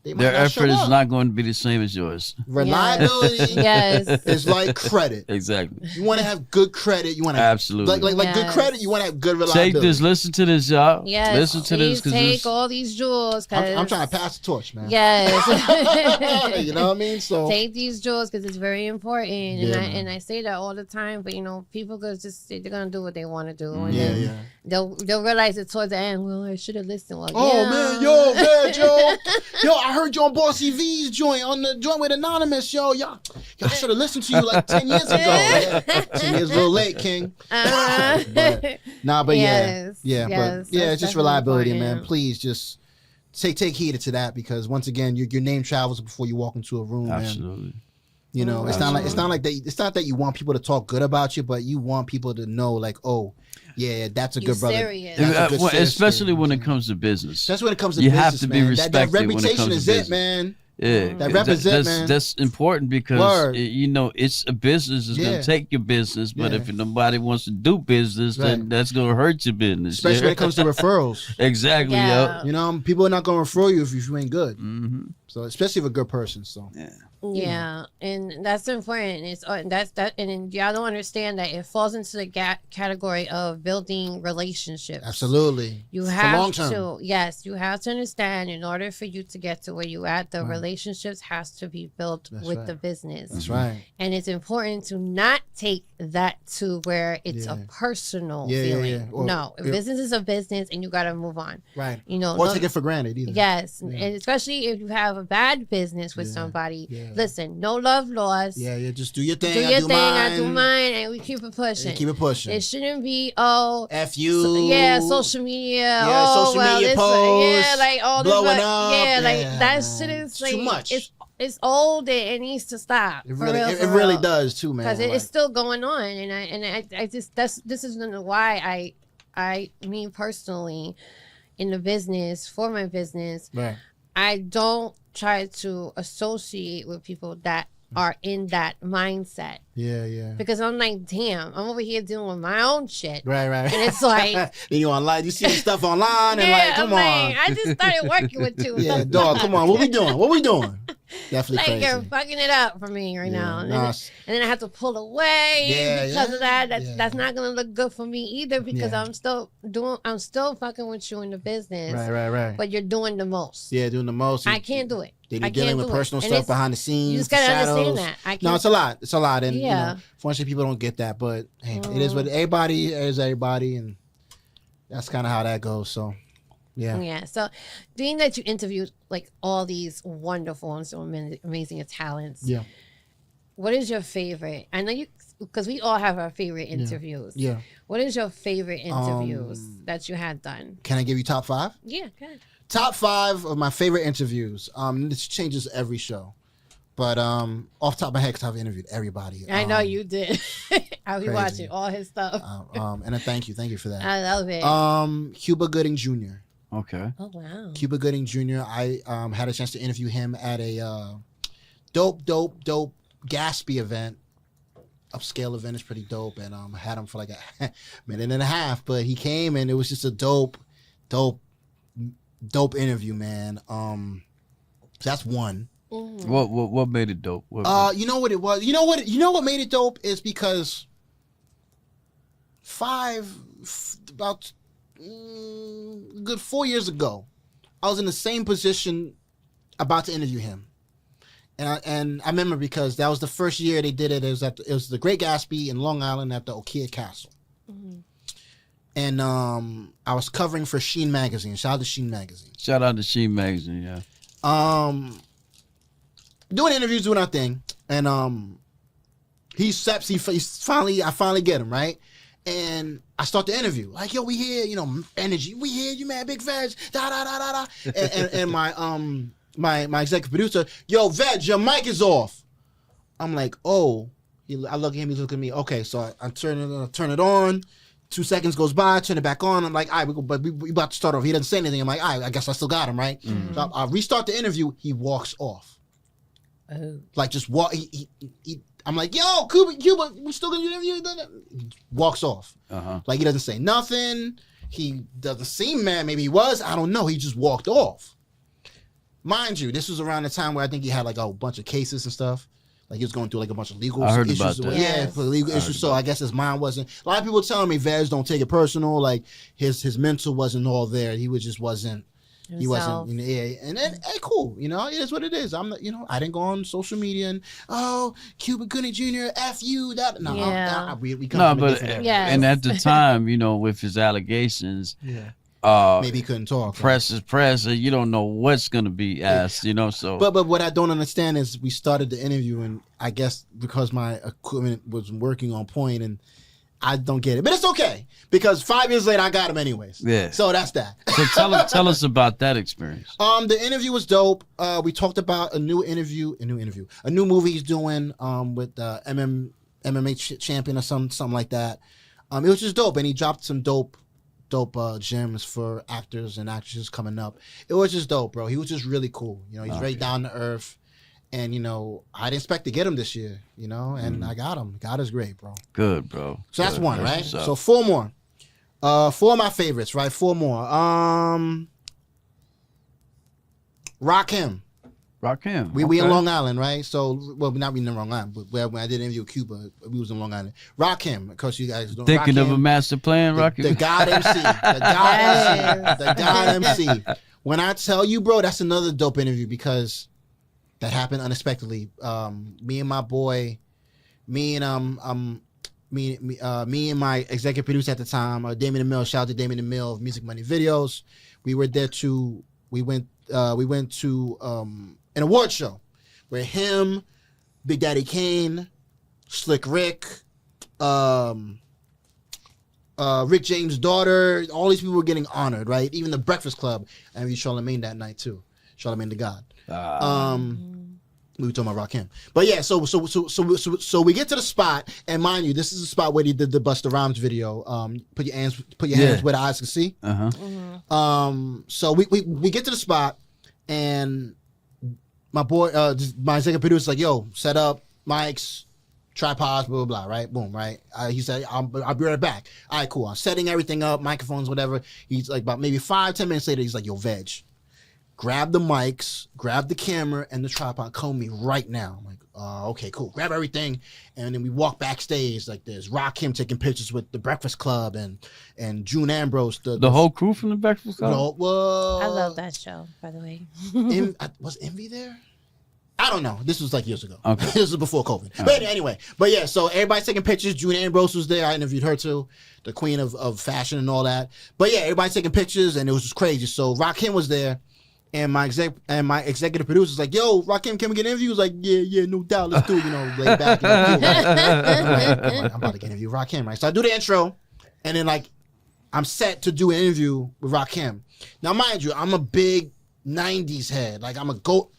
their effort is not going to be the same as yours. Reliability is like credit. Exactly. You want to have good credit. You want to absolutely like good credit. You want to have good reliability. Take this. Listen to this, y'all. Yes. Listen to this. Take all these jewels. I'm trying to pass the torch, man. Yes. You know what I mean? So take these jewels because it's very important. And I say that all the time. But people they're gonna do what they want to do. And they'll realize it towards the end. Well, I should have listened. Well, man, yo, I heard you on Bossy V's joint, on the joint with Anonymous, yo. Y'all should have listened to you like 10 years ago. 10 years a little late, King. But it's just reliability, man. Please just take heed to that, because once again, your name travels before you walk into a room. Absolutely. Man. It's not that you want people to talk good about you, but you want people to know, like, oh, yeah, that's a good brother. Especially when it comes to business. That's when it comes to you business. You have to be respected. That reputation is it, man. Yeah, that represent, man. That's important because it's a business. It's gonna take your business, but if nobody wants to do business, then that's gonna hurt your business. Especially when it comes to referrals. Exactly. Yo. People are not gonna refer you if you ain't good. Mm-hmm. So especially if a good person. So yeah, and that's important. And y'all don't understand that it falls into the category of building relationships. Absolutely, you have to. Yes, you have to understand. In order for you to get to where you at, the relationships has to be built with the business. That's right. And it's important to not take that to where it's a personal feeling. Yeah. Well, no, business is a business, and you got to move on. Right. Or take it for granted either. Yes, and especially if you have a bad business with somebody. Yeah. Listen, no love lost. Yeah, just do your thing. I do mine, and we keep it pushing. It shouldn't be F you. Social media. Yeah, social media posts. Like all blowing this. Up. Yeah, like that shit is like too much. It's old and it needs to stop. It really does too, man. Because it's still going on, and I just this is why I me personally in the business for my business. Right. I don't try to associate with people that are in that mindset. Yeah. Because I'm like, damn, I'm over here dealing with my own shit. Right. And it's like, then you online, you see stuff online, and like, come on. I just started working with you. Yeah, dog, come on, what we doing? Definitely like crazy. You're fucking it up for me right now. And then I have to pull away because of that. That's not gonna look good for me either, because I'm still fucking with you in the business. Right. But you're doing the most. Yeah, doing the most. I can't do it. Then you're dealing with personal stuff behind the scenes. You just gotta understand that. No, it's a lot. And fortunately people don't get that. But hey, it is what everybody is, and that's kind of how that goes. So yeah. So, being that you interviewed like all these wonderful and so amazing talents, what is your favorite? I know because we all have our favorite interviews. Yeah. What is your favorite interviews that you had done? Can I give you top 5? Yeah, good. Top 5 of my favorite interviews. This changes every show. But off the top of my head, because I've interviewed everybody. I know you did. I'll be watching all his stuff. And a thank you for that. I love it. Cuba Gooding Jr. Okay. Oh wow. Cuba Gooding Jr. I had a chance to interview him at a dope Gatsby event. Upscale event is pretty dope, and had him for like a minute and a half. But he came, and it was just a dope interview, man. So that's one. What made it dope? You know what it was? You know what made it dope is because about a good 4 years ago, I was in the same position about to interview him. And I remember because that was the first year they did it. It was the Great Gatsby in Long Island at the Okia Castle. Mm-hmm. And I was covering for Sheen Magazine. Shout out to Sheen Magazine. Yeah. Doing interviews, doing our thing, and I finally get him right, and I start the interview like, yo, we here, energy, we here, you man, Big Veg, da. And my executive producer, yo, Veg, your mic is off. I'm like, oh, I look at him. He look at me. Okay, so I turn it on. 2 seconds goes by. Turn it back on. I'm like, all right, but we about to start off. He doesn't say anything. I'm like, all right, I guess I still got him, right? Mm-hmm. So I restart the interview. He walks off. Oh. Like just walk. I'm like, yo, Cuba, we still gonna do the interview? He walks off. Like he doesn't say nothing. He doesn't seem mad. Maybe he was. I don't know. He just walked off. Mind you, this was around the time where I think he had like a bunch of cases and stuff. Like he was going through like a bunch of legal issues. About that. Yeah, for legal issues. So I guess his mind wasn't. A lot of people telling me Veg don't take it personal. Like his mental wasn't all there. He just wasn't. He wasn't, yeah, and then hey, cool, it is what it is. I'm, I didn't go on social media and Cuba Gooding Jr. F you that. No, yeah. We come from but and at the time, with his allegations, maybe he couldn't talk. Press is press, and you don't know what's gonna be asked, So, but what I don't understand is we started the interview, and I guess because my equipment was working on point and. I don't get it, but it's okay because 5 years later I got him anyways. Yeah. So that's that. So tell us about that experience. The interview was dope. We talked about a new movie he's doing with MMA champion or something like that. It was just dope, and he dropped some dope gems for actors and actresses coming up. It was just dope, bro. He was just really cool. He's very down to earth. And, I didn't expect to get him this year, and I got him. God is great, bro. Good, bro. So that's one, right? So 4 more. 4 of my favorites, right? 4 more. Rakim. We in Long Island, right? So, well, not in Long Island, but when I did an interview with Cuba, we was in Long Island. Rakim, because you guys don't thinking Rakim, of a master plan, Rakim? The God MC. The God MC. When I tell you, bro, that's another dope interview because... That happened unexpectedly. Me and my boy, me and my executive producer at the time, Damien DeMille. Shout out to Damien DeMille of Music Money Videos. We went to an award show where him, Big Daddy Kane, Slick Rick, Rick James' daughter, all these people were getting honored, right? Even the Breakfast Club, and we Charlamagne that night too. Charlamagne the God. We were talking about Rakim, but yeah. So we get to the spot, and mind you, this is the spot where he did the Busta Rhymes video. Put your hands where the eyes can see. So we get to the spot, and my boy, my executive producer, is like, yo, set up mics, tripods, blah blah blah. Right, boom, right. He said, I'll be right back. All right, cool. I'm setting everything up, microphones, whatever. He's like, about maybe 5-10 minutes later, he's like, yo, Veg. Grab the mics, grab the camera and the tripod, call me right now. I'm like, okay, cool. Grab everything. And then we walk backstage. Like there's Rakim taking pictures with the Breakfast Club and June Ambrose. The whole crew from the Breakfast Club? I love that show, by the way. Was Envy there? I don't know. This was like years ago. Okay. This was before COVID. But anyway. But yeah, so everybody's taking pictures. June Ambrose was there. I interviewed her too. The queen of fashion and all that. But yeah, everybody's taking pictures and it was just crazy. So Rakim was there. And my executive producer was like, yo, Rakim, can we get an interview? He was like, yeah, no doubt. Let's do it, lay back. I'm about to get an interview with Rakim, right? So I do the intro, and then I'm set to do an interview with Rakim. Now, mind you, I'm a big 90s head. Like, I'm a GOAT.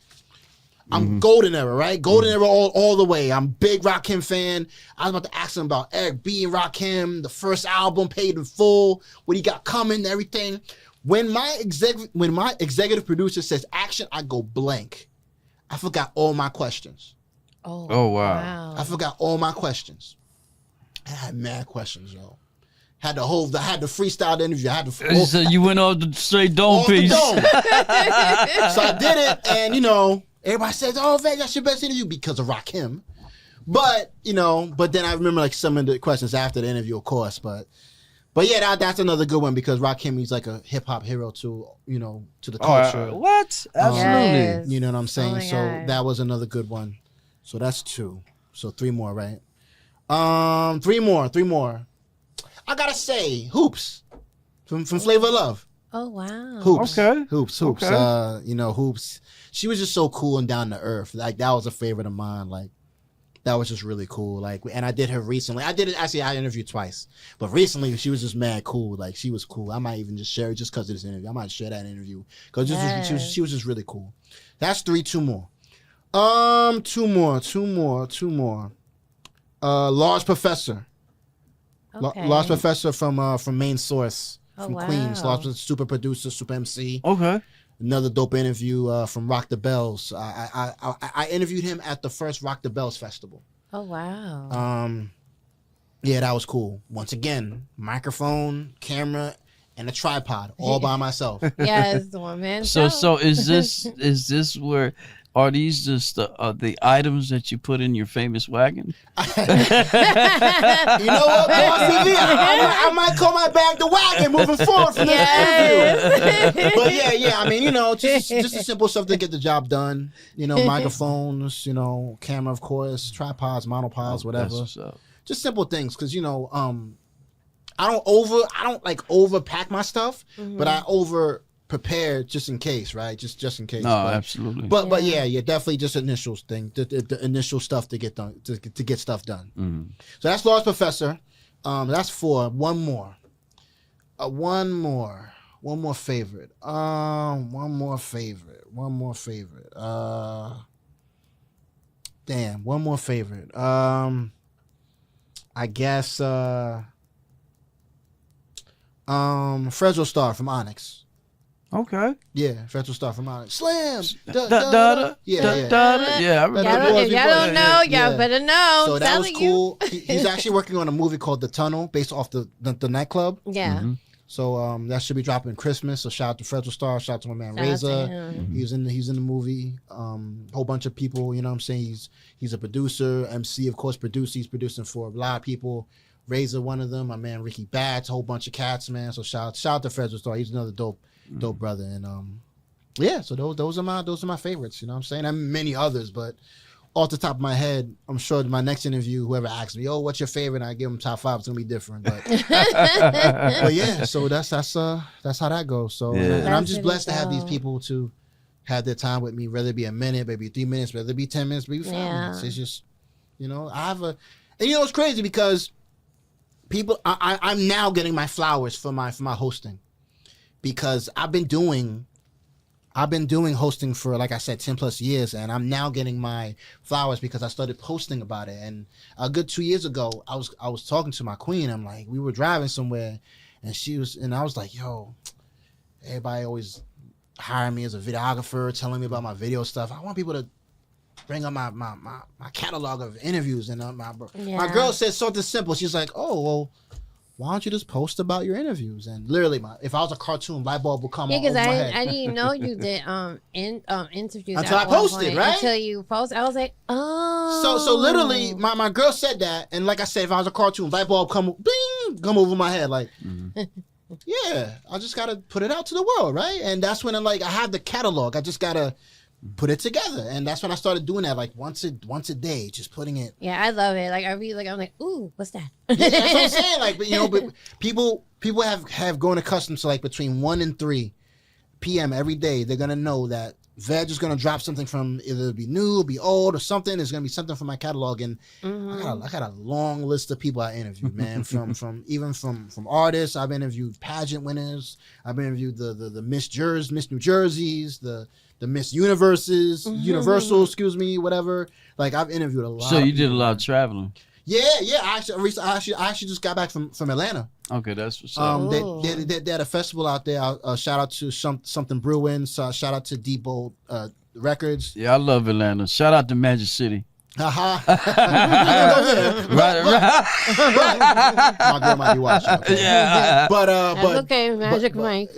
I'm golden era, right? Golden era all the way. I'm big Rakim fan. I was about to ask him about Eric B. and Rakim, the first album, paid in full, what he got coming, everything. When my executive producer says action, I go blank. I forgot all my questions. Oh wow. I forgot all my questions. I had mad questions, yo. Had to freestyle the interview. So you went off the straight dome piece. So I did it, and everybody says, "Oh, Veg, that's your best interview," because of Rakim. But then I remember some of the questions after the interview, of course, But yeah, that's another good one because Rakim, he's like a hip hop hero to the culture. What? Absolutely. Yes. You know what I'm saying? Oh so God. that was another good one. So that's 2. So 3 more, right? 3 more. I gotta say, Hoops from Flavor of Love. Oh wow. Hoops. Okay. Hoops. Okay. Hoops. She was just so cool and down to earth. Like that was a favorite of mine. Like. That was just really cool. Like, and I did her recently. I interviewed twice, but recently she was just mad cool. Like, she was cool. I might even just share it just because of this interview. I might share that interview because she was just really cool. That's 3. 2 more. 2 more. Large Professor. Okay. Large Professor from Main Source. From wow. Queens. Large Professor, super producer, super MC. Okay. Another dope interview from Rock the Bells. I interviewed him at the first Rock the Bells festival. Oh wow. Yeah, that was cool. Once again, microphone, camera, and a tripod, all by myself. Yes, the one man. So is this where are these just the items that you put in your famous wagon? You know what, Boss TV? I might call my bag the wagon moving forward from this interview. But yeah. I mean, just the simple stuff to get the job done. Microphones, camera, of course, tripods, monopods, whatever. Just simple things, because I don't overpack my stuff, but I over prepare just in case, right? Just in case. No, absolutely. But yeah, definitely just initial thing, the initial stuff to get done, to get stuff done. Mm-hmm. So that's Large Professor. That's 4. One more favorite. One more favorite. Damn, one more favorite. I guess Fresno Star from Onyx. Okay. Yeah, Fresno Star from Onyx. Slam. Yeah. Y'all don't know. Y'all better know. So that was cool. He's actually working on a movie called The Tunnel, based off the nightclub. Yeah. Mm-hmm. So that should be dropping Christmas. So shout out to Fresno Star. Shout out to my man Reza. He's in the movie. Whole bunch of people. You know what I'm saying? He's a producer, MC, of course, producer. He's producing for a lot of people. Reza, one of them. My man Ricky Batts. A whole bunch of cats, man. So shout out to Fresno Star. He's another dope brother. And yeah. So those are my favorites. You know what I'm saying? And many others, but off the top of my head, I'm sure my next interview, whoever asks me, "Oh, what's your favorite?" and I give them top 5, it's gonna be different. But, but yeah, so that's how that goes. So and I'm just blessed to have these people to have their time with me, whether it be a minute, maybe 3 minutes, whether it be 10 minutes, maybe 5 minutes. It's just, I have and it's crazy because people, I'm now getting my flowers for my hosting, because I've been doing hosting for, like I said, 10 plus years, and I'm now getting my flowers because I started posting about it. And a good 2 years ago, I was talking to my queen. I'm like, we were driving somewhere, and I was like, yo, everybody always hire me as a videographer, telling me about my video stuff. I want people to bring up my catalog of interviews. And my girl said something simple. She's like, oh, well, why don't you just post about your interviews? And literally, if I was a cartoon, light bulb would come on over my head. I didn't know you did interviews until I posted, right? Until you posted, I was like, oh. So literally, my girl said that, and like I said, if I was a cartoon, light bulb come over my head, like, yeah, I just gotta put it out to the world, right? And that's when I have the catalog. I just gotta put it together, and that's when I started doing that, like once a day, just putting it. Yeah, I love it. Like I read, I'm like, ooh, what's that? Yeah, that's what I'm saying. Like, but people have grown accustomed to, like, between 1 and 3 p.m. every day, they're gonna know that Veg is gonna drop something from either be new, be old, or something. There's gonna be something from my catalog, and I got a long list of people I interviewed, man. from artists. I've interviewed pageant winners. I've interviewed the Miss New Jerseys, the Miss Universes, Universal, excuse me, whatever. Like, I've interviewed a lot. So you did a lot of traveling. Yeah. I actually just got back from Atlanta. Okay, that's what's up. They had a festival out there. Shout out to something brewing. So shout out to Depot Records. Yeah, I love Atlanta. Shout out to Magic City. Right. My girl might be watching. Okay. Yeah, but okay, Magic Mike.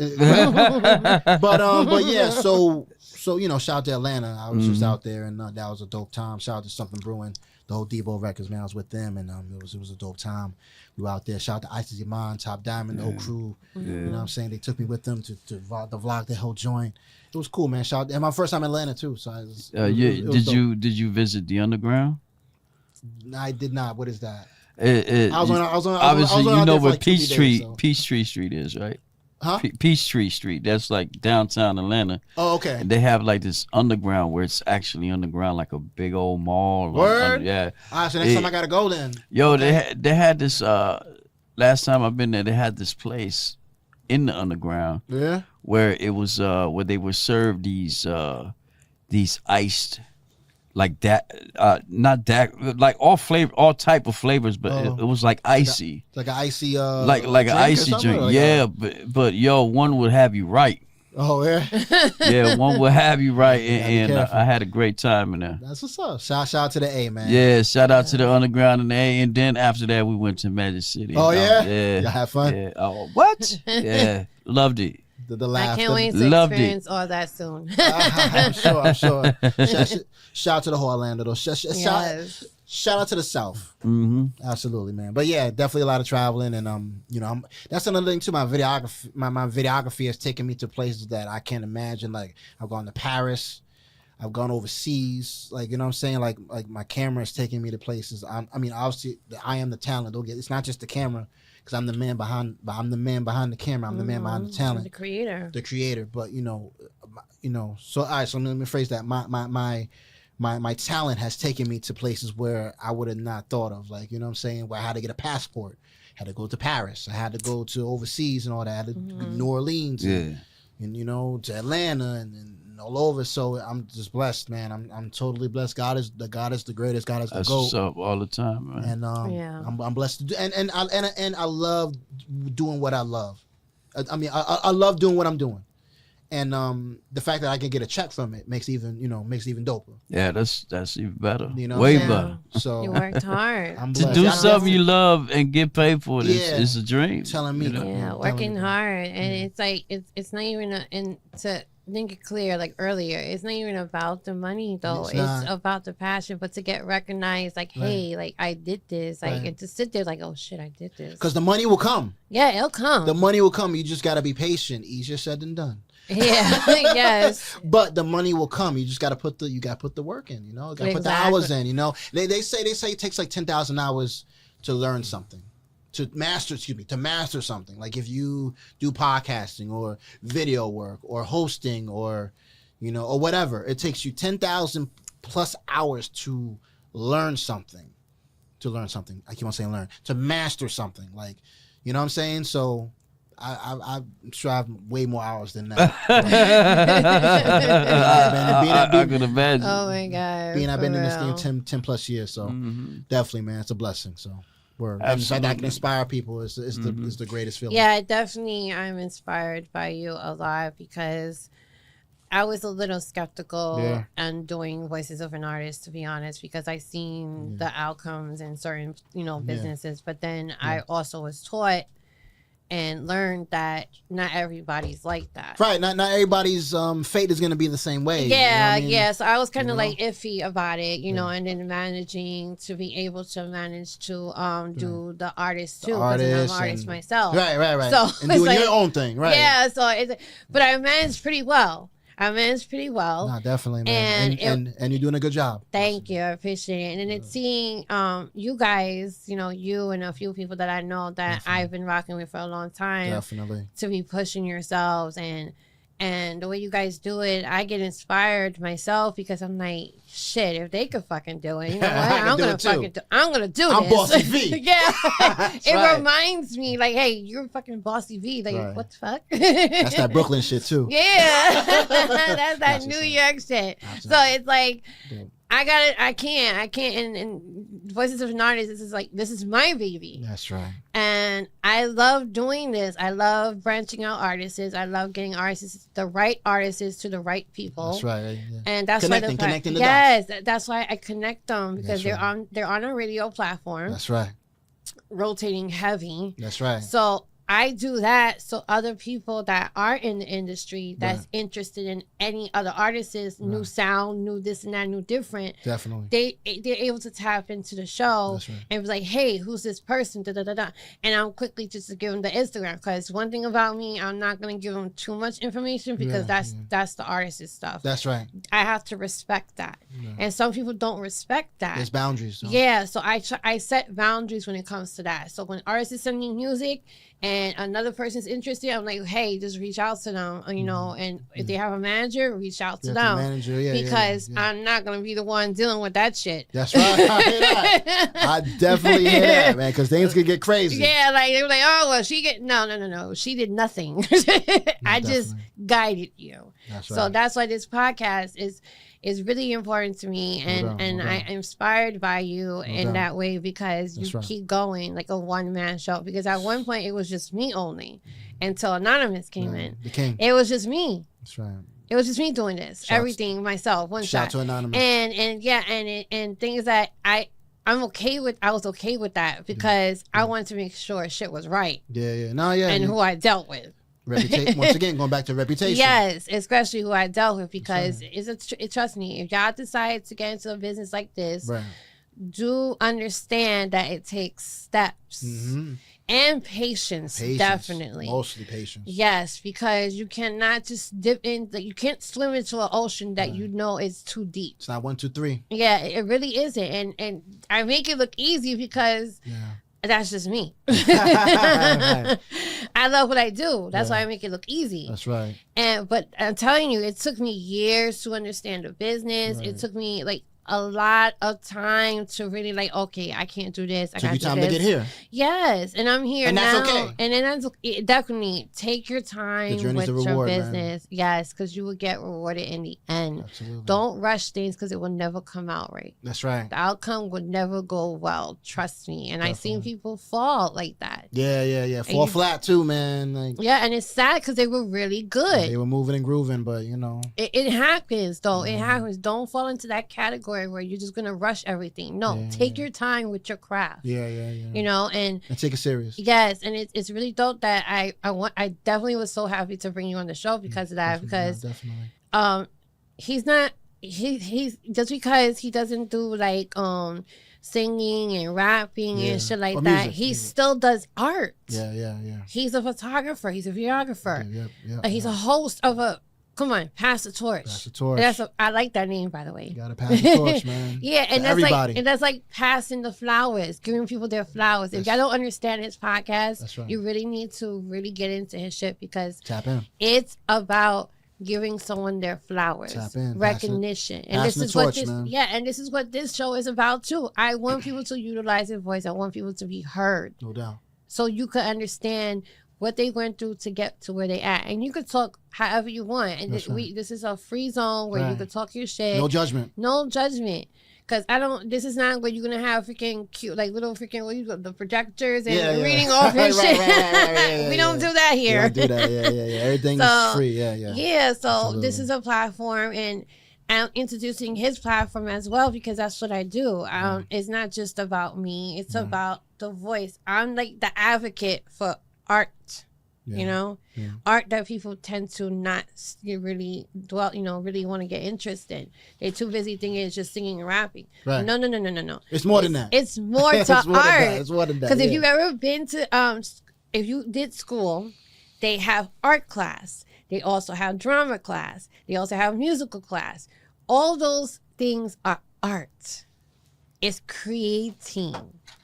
But yeah, so shout out to Atlanta. I was just out there, and that was a dope time. Shout out to Something Brewing, the whole Depot Records, man. I was with them, and it was a dope time. We were out there. Shout out to Isis Iman, Top Diamond, the whole crew. You know what I'm saying? They took me with them to vlog the whole joint. It was cool, man. Shout out, and my first time in Atlanta too. So did you visit the Underground? No, I did not. What is that? I was on. Obviously, where Peachtree Street is, right? Huh? Peachtree Street. That's like downtown Atlanta. Oh, okay. And they have like this underground where it's actually underground, like a big old mall. Word? Yeah. All right, so next time I gotta go then. Yo, they had this. Last time I've been there, they had this place in the underground. Yeah. Where it was where they would serve these iced like that, not that, like all flavor, all type of flavors, but it was like icy, like an icy, like an icy drink. Like yeah, but yo, one would have you right. Oh yeah, yeah, one would have you right, and I had a great time in there. That's what's up. Shout out to the A, man. Yeah, shout out to the Underground and the A, and then after that we went to Magic City. Oh yeah, yeah, y'all had fun. Yeah. Oh what? Yeah, loved it. The laugh. I can't wait to experience all that soon. I'm sure. Shout out to the whole Orlando though. Shout out to the South. Mm-hmm. Absolutely, man. But yeah, definitely a lot of traveling, and you know, that's another thing too. My videography has taken me to places that I can't imagine. Like I've gone to Paris, I've gone overseas. Like you know what I'm saying. Like my camera is taking me to places. I mean, obviously, I am the talent. Don't get. It's not just the camera. Because I'm the man behind the camera. I'm the man behind the talent. The creator. But you know. So all right. So let me phrase that. My talent has taken me to places where I would have not thought of. Like you know what I'm saying. Where I had to get a passport. Had to go to Paris. I had to go to overseas and all that. I had to New Orleans. And you know to Atlanta and all over. So I'm just blessed, man. I'm totally blessed. God is the greatest. God is the GOAT. That's what's up all the time, man. And I'm blessed to do. And I love doing what I love. I mean, I love doing what I'm doing. And the fact that I can get a check from it makes even doper. Yeah, that's even better. You know, way better. So you worked hard to do something you love and get paid for it. It's a dream. Telling me, working hard, and it's like it's not even and to think it clear like earlier. It's not even about the money though. It's about the passion, but to get recognized, like hey, like I did this, like and to sit there like oh shit, I did this. Because the money will come. Yeah, it'll come. The money will come. You just got to be patient. Easier said than done. Yeah, yes. But the money will come. You just got to put the work in. You know, got to put the hours in. You know, they say it takes like 10,000 hours to learn something, to master something. Like if you do podcasting or video work or hosting or, you know, or whatever, it takes you 10,000 plus hours to learn something. I keep on saying learn. To master something. Like, you know what I'm saying? So. I'm sure I have way more hours than that. I could imagine. Oh my God. I've been in this game 10 plus years, so definitely, man, it's a blessing. So, and the fact that I can inspire people is the greatest feeling. Yeah, definitely. I'm inspired by you a lot because I was a little skeptical on doing Voices of an Artist, to be honest, because I seen the outcomes in certain, businesses, but then I also was taught and learned that not everybody's like that. Right. Not everybody's fate is going to be the same way. Yeah, you know yeah. So I was kind of like iffy about it, and then managing to be able to manage to do the artist too, because I'm an artist myself. Right. So and doing your own thing, right? Yeah. So but I managed pretty well. No, definitely, man. And you're doing a good job. Thank you. I appreciate it. And then it's seeing you guys, you and a few people that I know that I've been rocking with for a long time. Definitely. To be pushing yourselves and the way you guys do it, I get inspired myself because I'm like, shit, if they could fucking do it, you know what? I'm gonna do this. I'm Bossy V. Yeah. It reminds me, like, hey, you're fucking Bossy V. Like, what the fuck? That's that Brooklyn shit too. Yeah. That's that New York shit. So it's like I got it. I can't. And Voices of an Artist, this is my baby. That's right. And I love doing this. I love branching out artists. I love getting artists, the right artists to the right people. That's right. Yeah. And that's connecting the dots. Yes, that's why I connect them because they're on a radio platform. That's right. Rotating heavy. That's right. So I do that so other people that are in the industry that's interested in any other artists, new sound, new this and that, new different. Definitely. They're able to tap into the show and be like, hey, who's this person? Da, da, da, da. And I'm quickly just to give them the Instagram because one thing about me, I'm not going to give them too much information because that's the artist's stuff. That's right. I have to respect that. Yeah. And some people don't respect that. There's boundaries. So. Yeah. So I set boundaries when it comes to that. So when artists send me music, and another person's interested, I'm like, hey, just reach out to them, and if they have a manager, reach out to them. Because I'm not going to be the one dealing with that shit. That's right. I hear that. I definitely hear that, man, because things can get crazy. Yeah, like, they were like, oh, well, no. She did nothing. I just guided you. That's right. So that's why this podcast is really important to me, and I am inspired by you in that way because you keep going like a one-man show. Because at one point it was just me only, until Anonymous came in. It was just me. That's right. It was just me doing this, everything myself, one shot. Shout to Anonymous. And things that I was okay with that because I wanted to make sure shit was right. And who I dealt with. Once again, going back to reputation. Yes, especially who I dealt with, because trust me, if y'all decide to get into a business like this, do understand that it takes steps and patience, definitely. Mostly patience. Yes, because you cannot just dip in, you can't swim into an ocean that you know is too deep. It's not 1, 2, 3. Yeah, it really isn't. And I make it look easy because that's just me. I love what I do. That's why I make it look easy. That's right. But I'm telling you, it took me years to understand the business. It took me like a lot of time to really like, okay, I can't do this. I took gotta you time do this. to get here. Yes, and I'm here and now. That's okay. And then definitely take your time with your business. Man. Yes, because you will get rewarded in the end. Absolutely. Don't rush things because it will never come out right. That's right. The outcome would never go well. Trust me. And I've seen people fall like that. Yeah. Fall flat too, man. Like, and it's sad because they were really good. They were moving and grooving, but you know. It happens though. It happens. Don't fall into that category where you're just gonna rush everything. No, take your time with your craft. Yeah. You know, and take it serious. Yes, and it's really dope that I definitely was so happy to bring you on the show because of that. Because he's not he's just because he doesn't do like singing and rapping and shit like that. He still does art. Yeah. He's a photographer. He's a videographer. Yep. He's a host of a. Come on, pass the torch. Pass the torch. I like that name, by the way. You gotta pass the torch, man. And that's everybody. That's like passing the flowers, giving people their flowers. If y'all don't understand his podcast, you really need to really get into his shit because tap in. It's about giving someone their flowers, tap in, recognition, and this is what this and this is what this show is about too. I want people to utilize their voice. I want people to be heard, no doubt, so you can understand what they went through to get to where they at. And you could talk however you want. And this is a free zone where you could talk your shit. No judgment. Because this is not where you're going to have freaking cute, like little freaking, the projectors and reading off your shit. We don't do that here. We don't do that, yeah. Everything is free, yeah. Yeah, so absolutely. This is a platform, and I'm introducing his platform as well because that's what I do. It's not just about me. It's about the voice. I'm like the advocate for art, you know, art that people tend to not really really want to get interested in. They're too busy thinking it's just singing and rapping. Right. No. It's more than that. It's more to art. It's more than that. Because if you've ever been to, if you did school, they have art class. They also have drama class. They also have musical class. All those things are art. It's creating.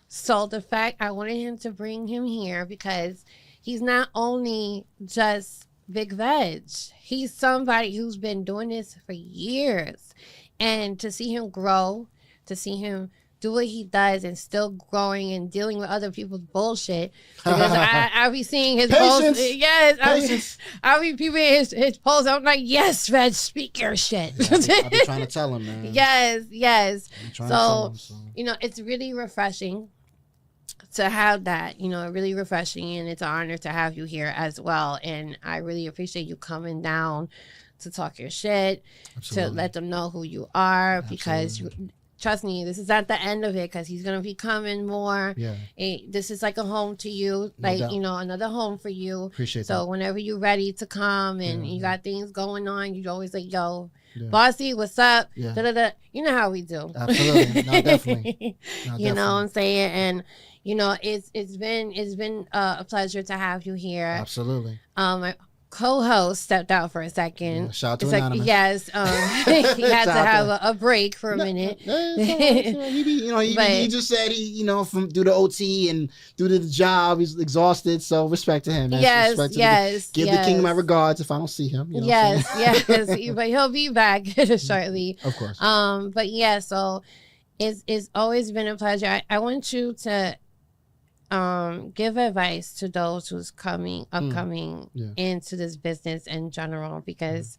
So the fact I wanted him to bring him here because he's not only just Big Veg. He's somebody who's been doing this for years. And to see him grow, to see him do what he does and still growing and dealing with other people's bullshit. Because I'll be seeing his posts. Yes, I'll be peeping his posts. I'm like, yes, Veg, speak your shit. I've been trying to tell him, man. Yes. So, it's really refreshing to have that, really refreshing, and it's an honor to have you here as well. And I really appreciate you coming down to talk your shit, to let them know who you are, because trust me, this is not the end of it, because he's going to be coming more. Yeah. This is like a home to you, another home for you. Appreciate that. So whenever you're ready to come and you got things going on, you always like, yo, Bossy, what's up? Yeah. Da-da-da. You know how we do. Absolutely. No, definitely. You know what I'm saying? And it's been a pleasure to have you here. Absolutely. My co-host stepped out for a second. Yeah, shout out to Anonymous. Yes, he had to have a break for a minute. He just said he due to OT and due to the job, he's exhausted. So respect to him. Yes. Give the king my regards if I don't see him. Yes. But he'll be back shortly. Of course. But yeah, so it's always been a pleasure. I want you to give advice to those who's upcoming into this business in general, because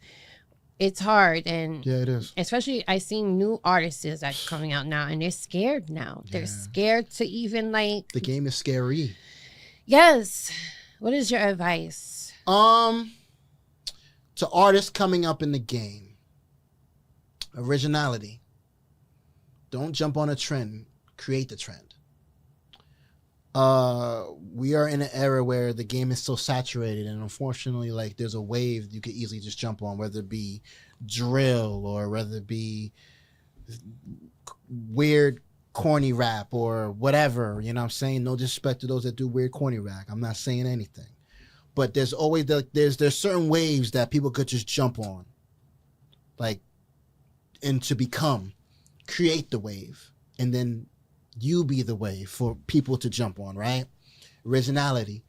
it's hard. And yeah, it is. Especially I seen new artists that are coming out now, and they're scared now. They're scared to even like. The game is scary. Yes. What is your advice? To artists coming up in the game, originality. Don't jump on a trend. Create the trend. We are in an era where the game is so saturated, and unfortunately, like there's a wave you could easily just jump on, whether it be drill or whether it be weird corny rap or whatever. You know what I'm saying? No disrespect to those that do weird corny rap. I'm not saying anything. But there's always there's certain waves that people could just jump on, like, and to become, create the wave, and then you be the wave for people to jump on, right? Originality.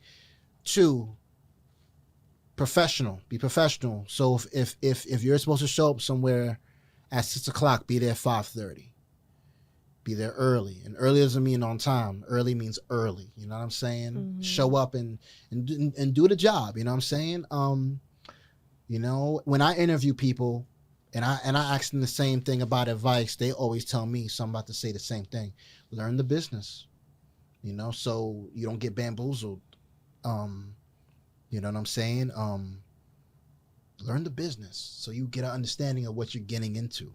2, professional. Be professional. So if you're supposed to show up somewhere at 6:00, be there at 5:30. Be there early, and early doesn't mean on time. Early means early. You know what I'm saying? Mm-hmm. Show up and do the job. You know what I'm saying? You know, when I interview people, and I ask them the same thing about advice, they always tell me, so I'm about to say the same thing. Learn the business. You know, so you don't get bamboozled. You know what I'm saying? Learn the business so you get an understanding of what you're getting into.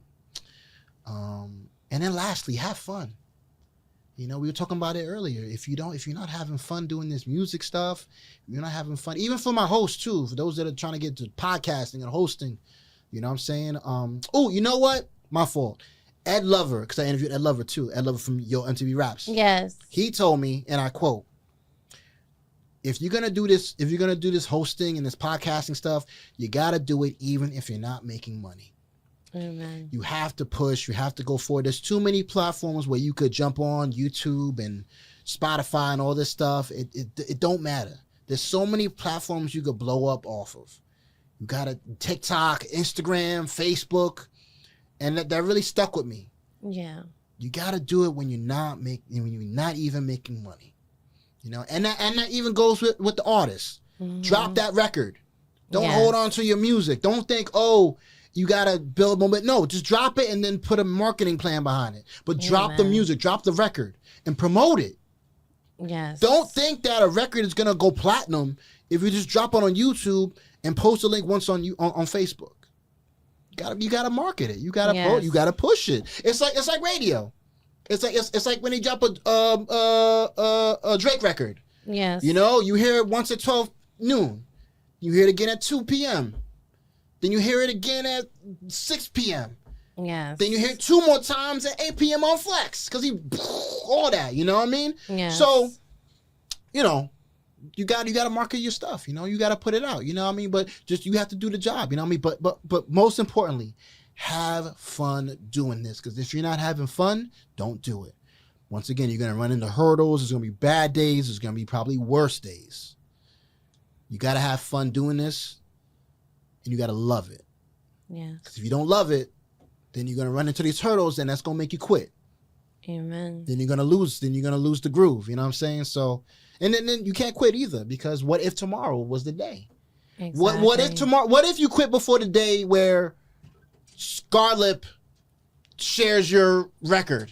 And then lastly, have fun. You know, we were talking about it earlier. If you're not having fun doing this music stuff, if you're not having fun, even for my hosts too, for those that are trying to get to podcasting and hosting, you know what I'm saying? Oh, you know what? My fault. Ed Lover, because I interviewed Ed Lover too. Ed Lover from Yo MTV Raps. Yes. He told me, and I quote, if you're gonna do this hosting and this podcasting stuff, you gotta do it even if you're not making money. Amen. You have to push. You have to go forward. There's too many platforms where you could jump on YouTube and Spotify and all this stuff. It don't matter. There's so many platforms you could blow up off of. You got to TikTok, Instagram, Facebook, and that really stuck with me. Yeah. You got to do it when you're not even making money. You know, and that even goes with the artists. Mm-hmm. Drop that record. Don't hold on to your music. Don't think, oh, you got to build momentum. No, just drop it and then put a marketing plan behind it. But drop the music, drop the record, and promote it. Yes. Don't think that a record is going to go platinum if you just drop it on YouTube and post a link once on Facebook. You got to market it. You got to you got to push it. It's like radio. It's like when they drop a Drake record. Yes. You know, you hear it once at 12 noon. You hear it again at 2 p.m. Then you hear it again at 6 p.m. Yes. Then you hear it 2 more times at 8 p.m. on Flex. Because all that, you know what I mean? Yes. So, you know, you got to market your stuff, you know? You got to put it out, you know what I mean? But just, you have to do the job, you know what I mean? But most importantly, have fun doing this. Because if you're not having fun, don't do it. Once again, you're going to run into hurdles. There's going to be bad days. There's going to be probably worse days. You got to have fun doing this. And you got to love it. Yeah. Because if you don't love it, then you're going to run into these hurdles, and that's going to make you quit. Amen. Then you're going to lose. Then you're going to lose the groove. You know what I'm saying? So, and then you can't quit either, because what if tomorrow was the day? Exactly. What if tomorrow? What if you quit before the day where Scarlett shares your record?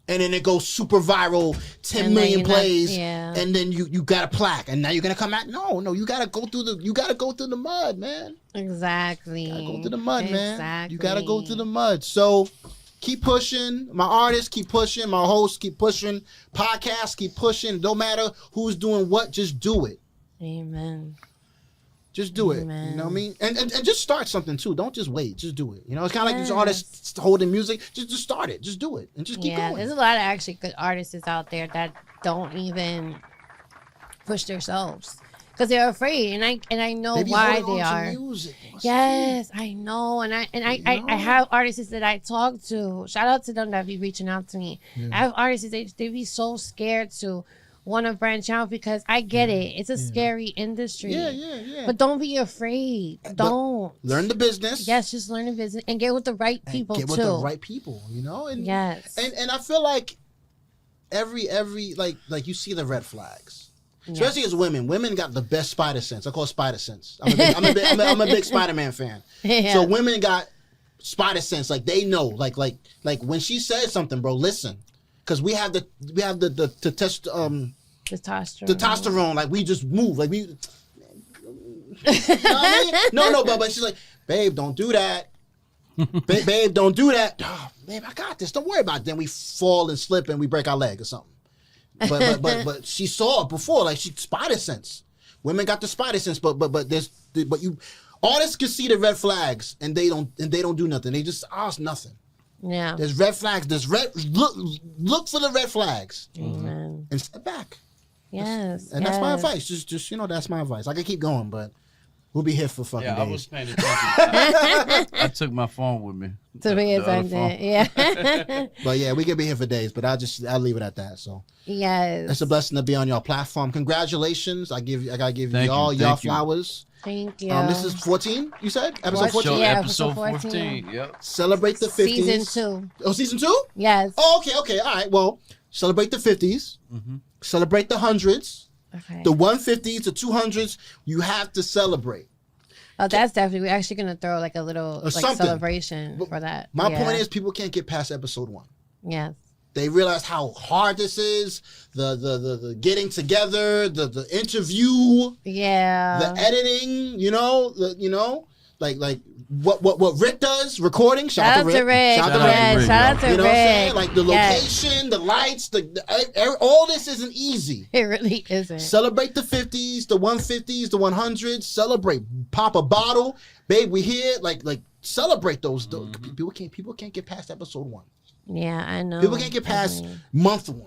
And then it goes super viral, 10 million plays, and then you got a plaque, and now you're gonna come out. No, you gotta go through the mud, man. Exactly. You gotta go through the mud, man. You gotta go through the mud. So keep pushing. My artists keep pushing. My hosts keep pushing. Podcasts keep pushing. Don't matter who's doing what, just do it. Amen. Just do it. You know what I mean? And just start something too. Don't just wait. Just do it. You know, it's kind of like these artists holding music. Just start it. Just do it. And just keep going. There's a lot of actually good artists out there that don't even push themselves because they're afraid. And I know why they are. Yes, I know. And I have artists that I talk to. Shout out to them that be reaching out to me. Yeah. I have artists, they be so scared to want to branch out, because I get it. It's a scary industry. Yeah. But don't be afraid. Don't. Learn the business. Yes, just learn the business and get with the right people Get with the right people, you know? And, yes. And I feel like every like you see the red flags. especially as women. Women got the best spider sense. I call it spider sense. I'm a big Spider-Man fan. Yeah. So women got spider sense. Like they know. Like when she says something, bro, listen, because we have the testosterone. Like we just move. Like we. You know what I mean? No, but she's like, babe, don't do that. Babe, don't do that. Oh, babe, I got this. Don't worry about it. Then we fall and slip and we break our leg or something. But she saw it before. Like she spider sense. Women got the spider sense, but you artists can see the red flags and they don't do nothing. They just ask nothing. Yeah. There's red flags. Look for the red flags. Amen. And step back. Yes. And that's my advice. Just that's my advice. I can keep going, but we'll be here for fucking days. I was paying attention. I took my phone with me. To be attention. Yeah. But yeah, we could be here for days, but I'll leave it at that. So yes. It's a blessing to be on your platform. Congratulations. I gotta give you all your flowers. Thank you. This is 14, you said? Episode 14? Yeah, episode 14. Yep. Celebrate the 50s. Season 2. Oh, season 2? Yes. Oh, okay. All right. Well, celebrate the 50s. Mm-hmm. Celebrate the 100s. Okay. The 150s, the 200s, you have to celebrate. Oh, that's definitely. We're actually gonna throw like a little celebration for that. My point is, people can't get past episode 1. Yes. They realize how hard this is. The getting together, the interview. Yeah. The editing. Like what Rick does, recording. Shout out to Rick. Shout out to Rick. You know what I'm saying? Like the location, the lights, all this isn't easy. It really isn't. Celebrate the 50s, the 150s, the 100s. Celebrate. Pop a bottle, babe. We here. Like celebrate those. Mm-hmm. People can't get past episode 1. Yeah, I know. People can't get past month 1.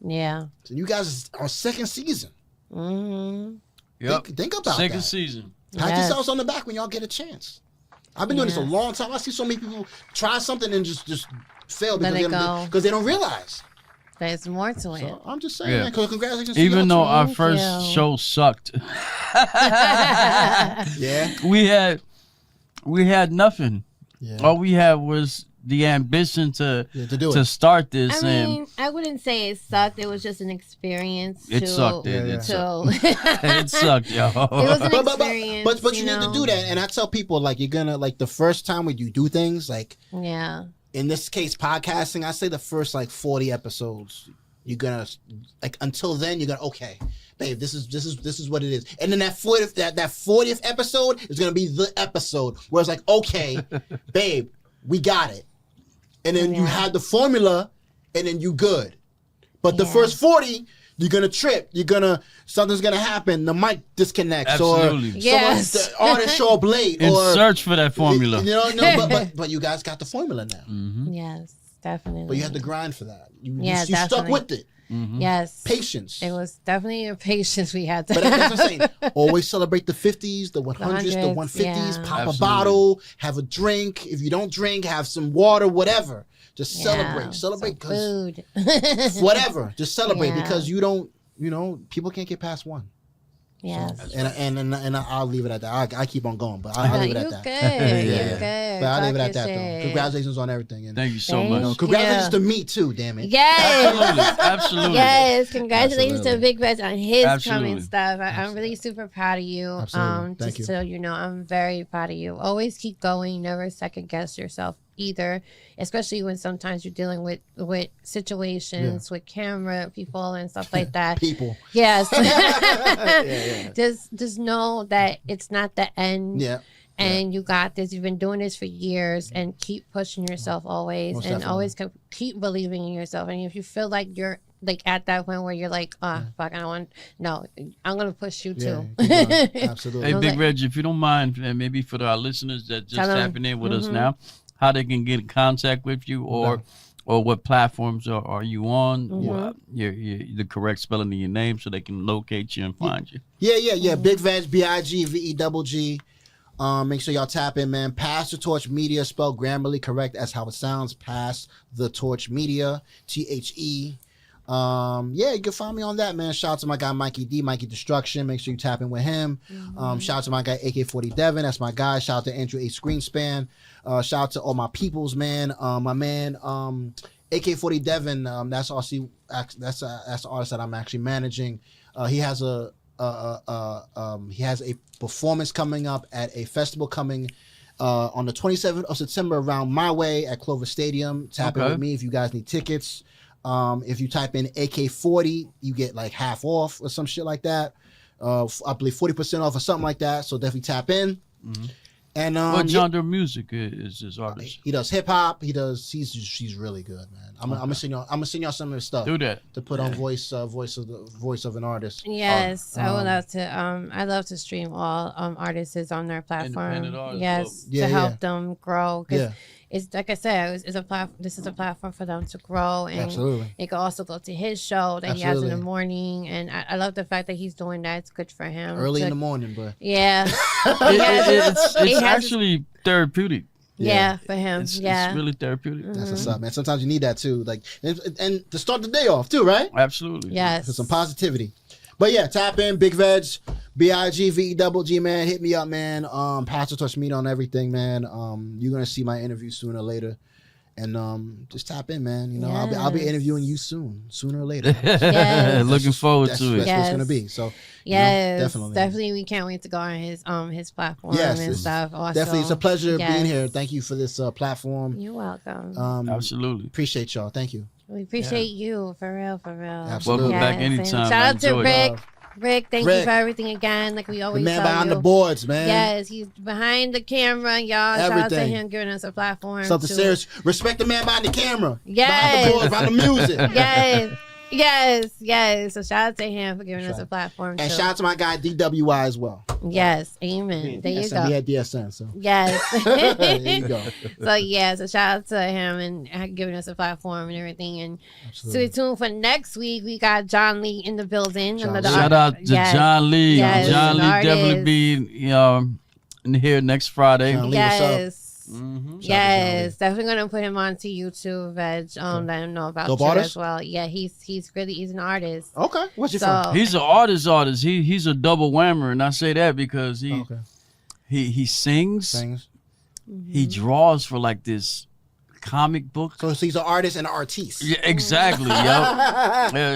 Yeah. So you guys are second season. Mm-hmm. Yep. Think about second that. Season. Pat yourselves on the back when y'all get a chance. I've been doing this a long time. I see so many people try something and just fail because they don't realize. There's more to it. So I'm just saying, man, congratulations. Even though our first show sucked. Yeah. We had nothing. Yeah. All we had was the ambition to start this. I mean, I wouldn't say it sucked. It was just an experience. It sucked. It sucked. It sucked, yo. It was an experience. But you need to do that. And I tell people, like, you're gonna, like, the first time when you do things, like, in this case, podcasting, I say the first, like, 40 episodes, you're gonna, like, until then, you're gonna, okay, babe, this is what it is. And then that 40th episode is gonna be the episode where it's like, okay, babe, we got it. And then you have the formula, and then you good. But the first 40, you're gonna trip. Something's gonna happen. The mic disconnects, absolutely. Or the artist show up late, and search for that formula. But you guys got the formula now. Mm-hmm. Yes, definitely. But you had to grind for that. You stuck with it. Mm-hmm. Yes. Patience. It was definitely a patience we had to have. But that's what I'm saying. Always celebrate the 50s, the 100s, the 150s. Pop a bottle, have a drink. If you don't drink, have some water, whatever. Just celebrate. Celebrate because whatever. Just celebrate because you don't, people can't get past 1. Yes. So, and I'll leave it at that. I keep on going, but I'll leave it at that. You're good. But I'll leave it at that though. Congratulations on everything. And thank you so much. Congratulations to me too, damn it. Yes. Absolutely. Yes. Congratulations to Big Vegg on his coming stuff. I'm really super proud of you. Thank you. So I'm very proud of you. Always keep going. Never second guess yourself either, especially when sometimes you're dealing with situations with camera people and stuff like that. People. Yes. Just know that it's not the end. Yeah. And you got this. You've been doing this for years, and keep pushing yourself always, most and definitely. always keep believing in yourself. And if you feel like you're like at that point where you're like, fuck, I don't want. No, I'm gonna push you too. Absolutely. Hey, Big Vegg, if you don't mind, and maybe for our listeners that just tapping in with us now, how they can get in contact with you, or what platforms are you on? Mm-hmm. The correct spelling of your name, so they can locate you and find you. Yeah. Big Vegg, BIGVEGG. Make sure y'all tap in, man. Pass the Torch Media, spelled grammarly correct as how it sounds. Pass the Torch Media, THE. You can find me on that, man. Shout out to my guy Mikey D, Mikey Destruction. Make sure you tap in with him. Shout out to my guy AK40 Devin. That's my guy. Shout out to Andrew A Screenspan. Shout out to all my peoples, man. My man AK40 Devin, that's also that's the artist that I'm actually managing. He has a performance coming up at a festival coming on the 27th of September around my way at Clover Stadium. Tap in with me if you guys need tickets. If you type in AK40, you get like half off or some shit like that. I believe 40% off or something like that. So definitely tap in. Mm-hmm. And what genre of music is this artist? He does hip hop. He's really good, man. I'm gonna send y'all some of his stuff. Do that to put on voice of an artist. Yes, I would love to. I love to stream all artists on their platform. Yes, to help them grow. Because it's like I said, it's a platform. This is a platform for them to grow, and it can also go to his show that he has in the morning. And I love the fact that he's doing that. It's good for him. Early in the morning, but yeah, it's actually therapeutic. Yeah, for him. It's really therapeutic. That's what's up, man. Sometimes you need that too, like and to start the day off too, right? Absolutely. Yes. For some positivity. But yeah, tap in, Big Veg, BIGVEGG, man. Hit me up, man. Pastor Touch Meat on everything, man. You're gonna see my interview sooner or later. And just tap in, man. You know, I'll be interviewing you sooner or later. Looking forward to it. That's what it's gonna be. So definitely, we can't wait to go on his platform and stuff. Also, definitely, it's a pleasure being here. Thank you for this platform. You're welcome. Absolutely, appreciate y'all. Thank you. We appreciate you for real. Absolutely. Welcome back anytime. Shout out to Rick. Rick, thank you for everything again. Like we always man behind the boards, man. Yes, he's behind the camera, y'all. Everything. Shout out to him giving us a platform. Something serious. Respect the man behind the camera. Yes. Behind the boards, behind the music. Yes. So shout out to him for giving us a platform. And shout out to my guy DWI as well. Yes, amen. There you go. We had DSN, so. Yes. There you go. So shout out to him and giving us a platform and everything. And stay tuned for next week. We got John Lee in the building. Shout out to John Lee. Yes, John Lee definitely be here next Friday. Yes. Yes, definitely gonna put him onto YouTube, Veg. Let him know about you as well. Yeah, he's an artist. Okay, what's your phone? He's an artist. He's a double whammer, and I say that because he sings. He draws for like this comic book. So he's an artist and an artiste. Yeah, exactly.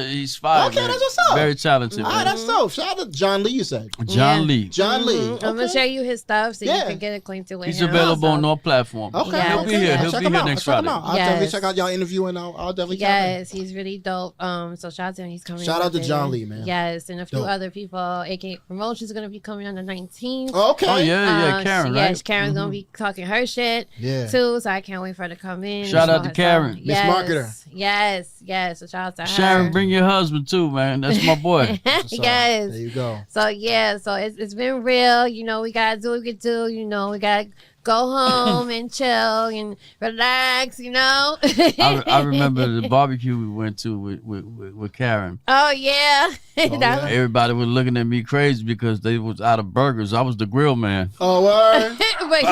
He's fire. Okay, that's what's up. Very talented. That's dope. Shout out to John Lee. You said John Lee. John Lee. I'm gonna show you his stuff so you can get acquainted with him. He's available on all platforms. Okay, he'll be here. He'll be here next Friday. I'll definitely check out y'all interview and I'll definitely. Yes, he's really dope. So shout out to him. He's coming. Shout out to John Lee, man. Yes, and a few other people. AK Promotions is gonna be coming on the 19th. Okay. Oh yeah, Karen. Right? Yes, Karen's gonna be talking her shit too. So I can't wait for her to come in. Shout out to Karen. Miss Marketer. Yes. So shout out to her. Sharon, bring your husband too, man. That's my boy. Yes. There you go. So it's been real. You know, we gotta do what we can do. You know, we gotta go home and chill and relax, you know. I remember the barbecue we went to with Karen. Oh yeah. Everybody was looking at me crazy because they was out of burgers. I was the grill man. Oh, word. But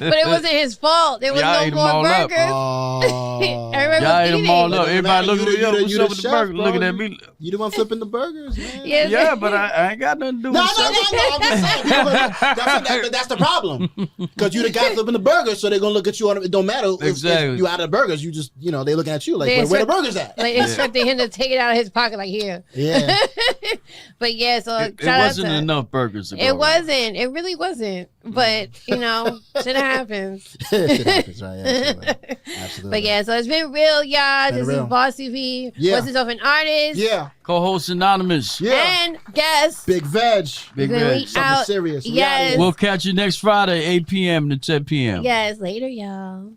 it wasn't his fault. There was no more burgers. Oh. Y'all ate them all up. Everybody looking at me. What's up with the burger? Looking at me. You the one flipping the burgers, man. Yeah, but I ain't got nothing to do with it. No. That's the problem. Because you the guy flipping the burgers, so they're gonna look at you. It don't matter if you out of the burgers. You just they looking at you like where the burgers at. They expected him to take it out of his pocket like here. Yeah. But yeah, so it wasn't enough burgers. It wasn't. It really wasn't. But shit happens. Shit happens, right? Absolutely. But yeah, so it's been real, y'all. This is Boss TV. Yeah. What's himself an artist? Yeah. Co-host anonymous. Yeah. And guest Big Veg. Big Veg. Something serious. Yes. We'll catch you next Friday, 8 p.m. to 10 p.m. Yes. Later, y'all.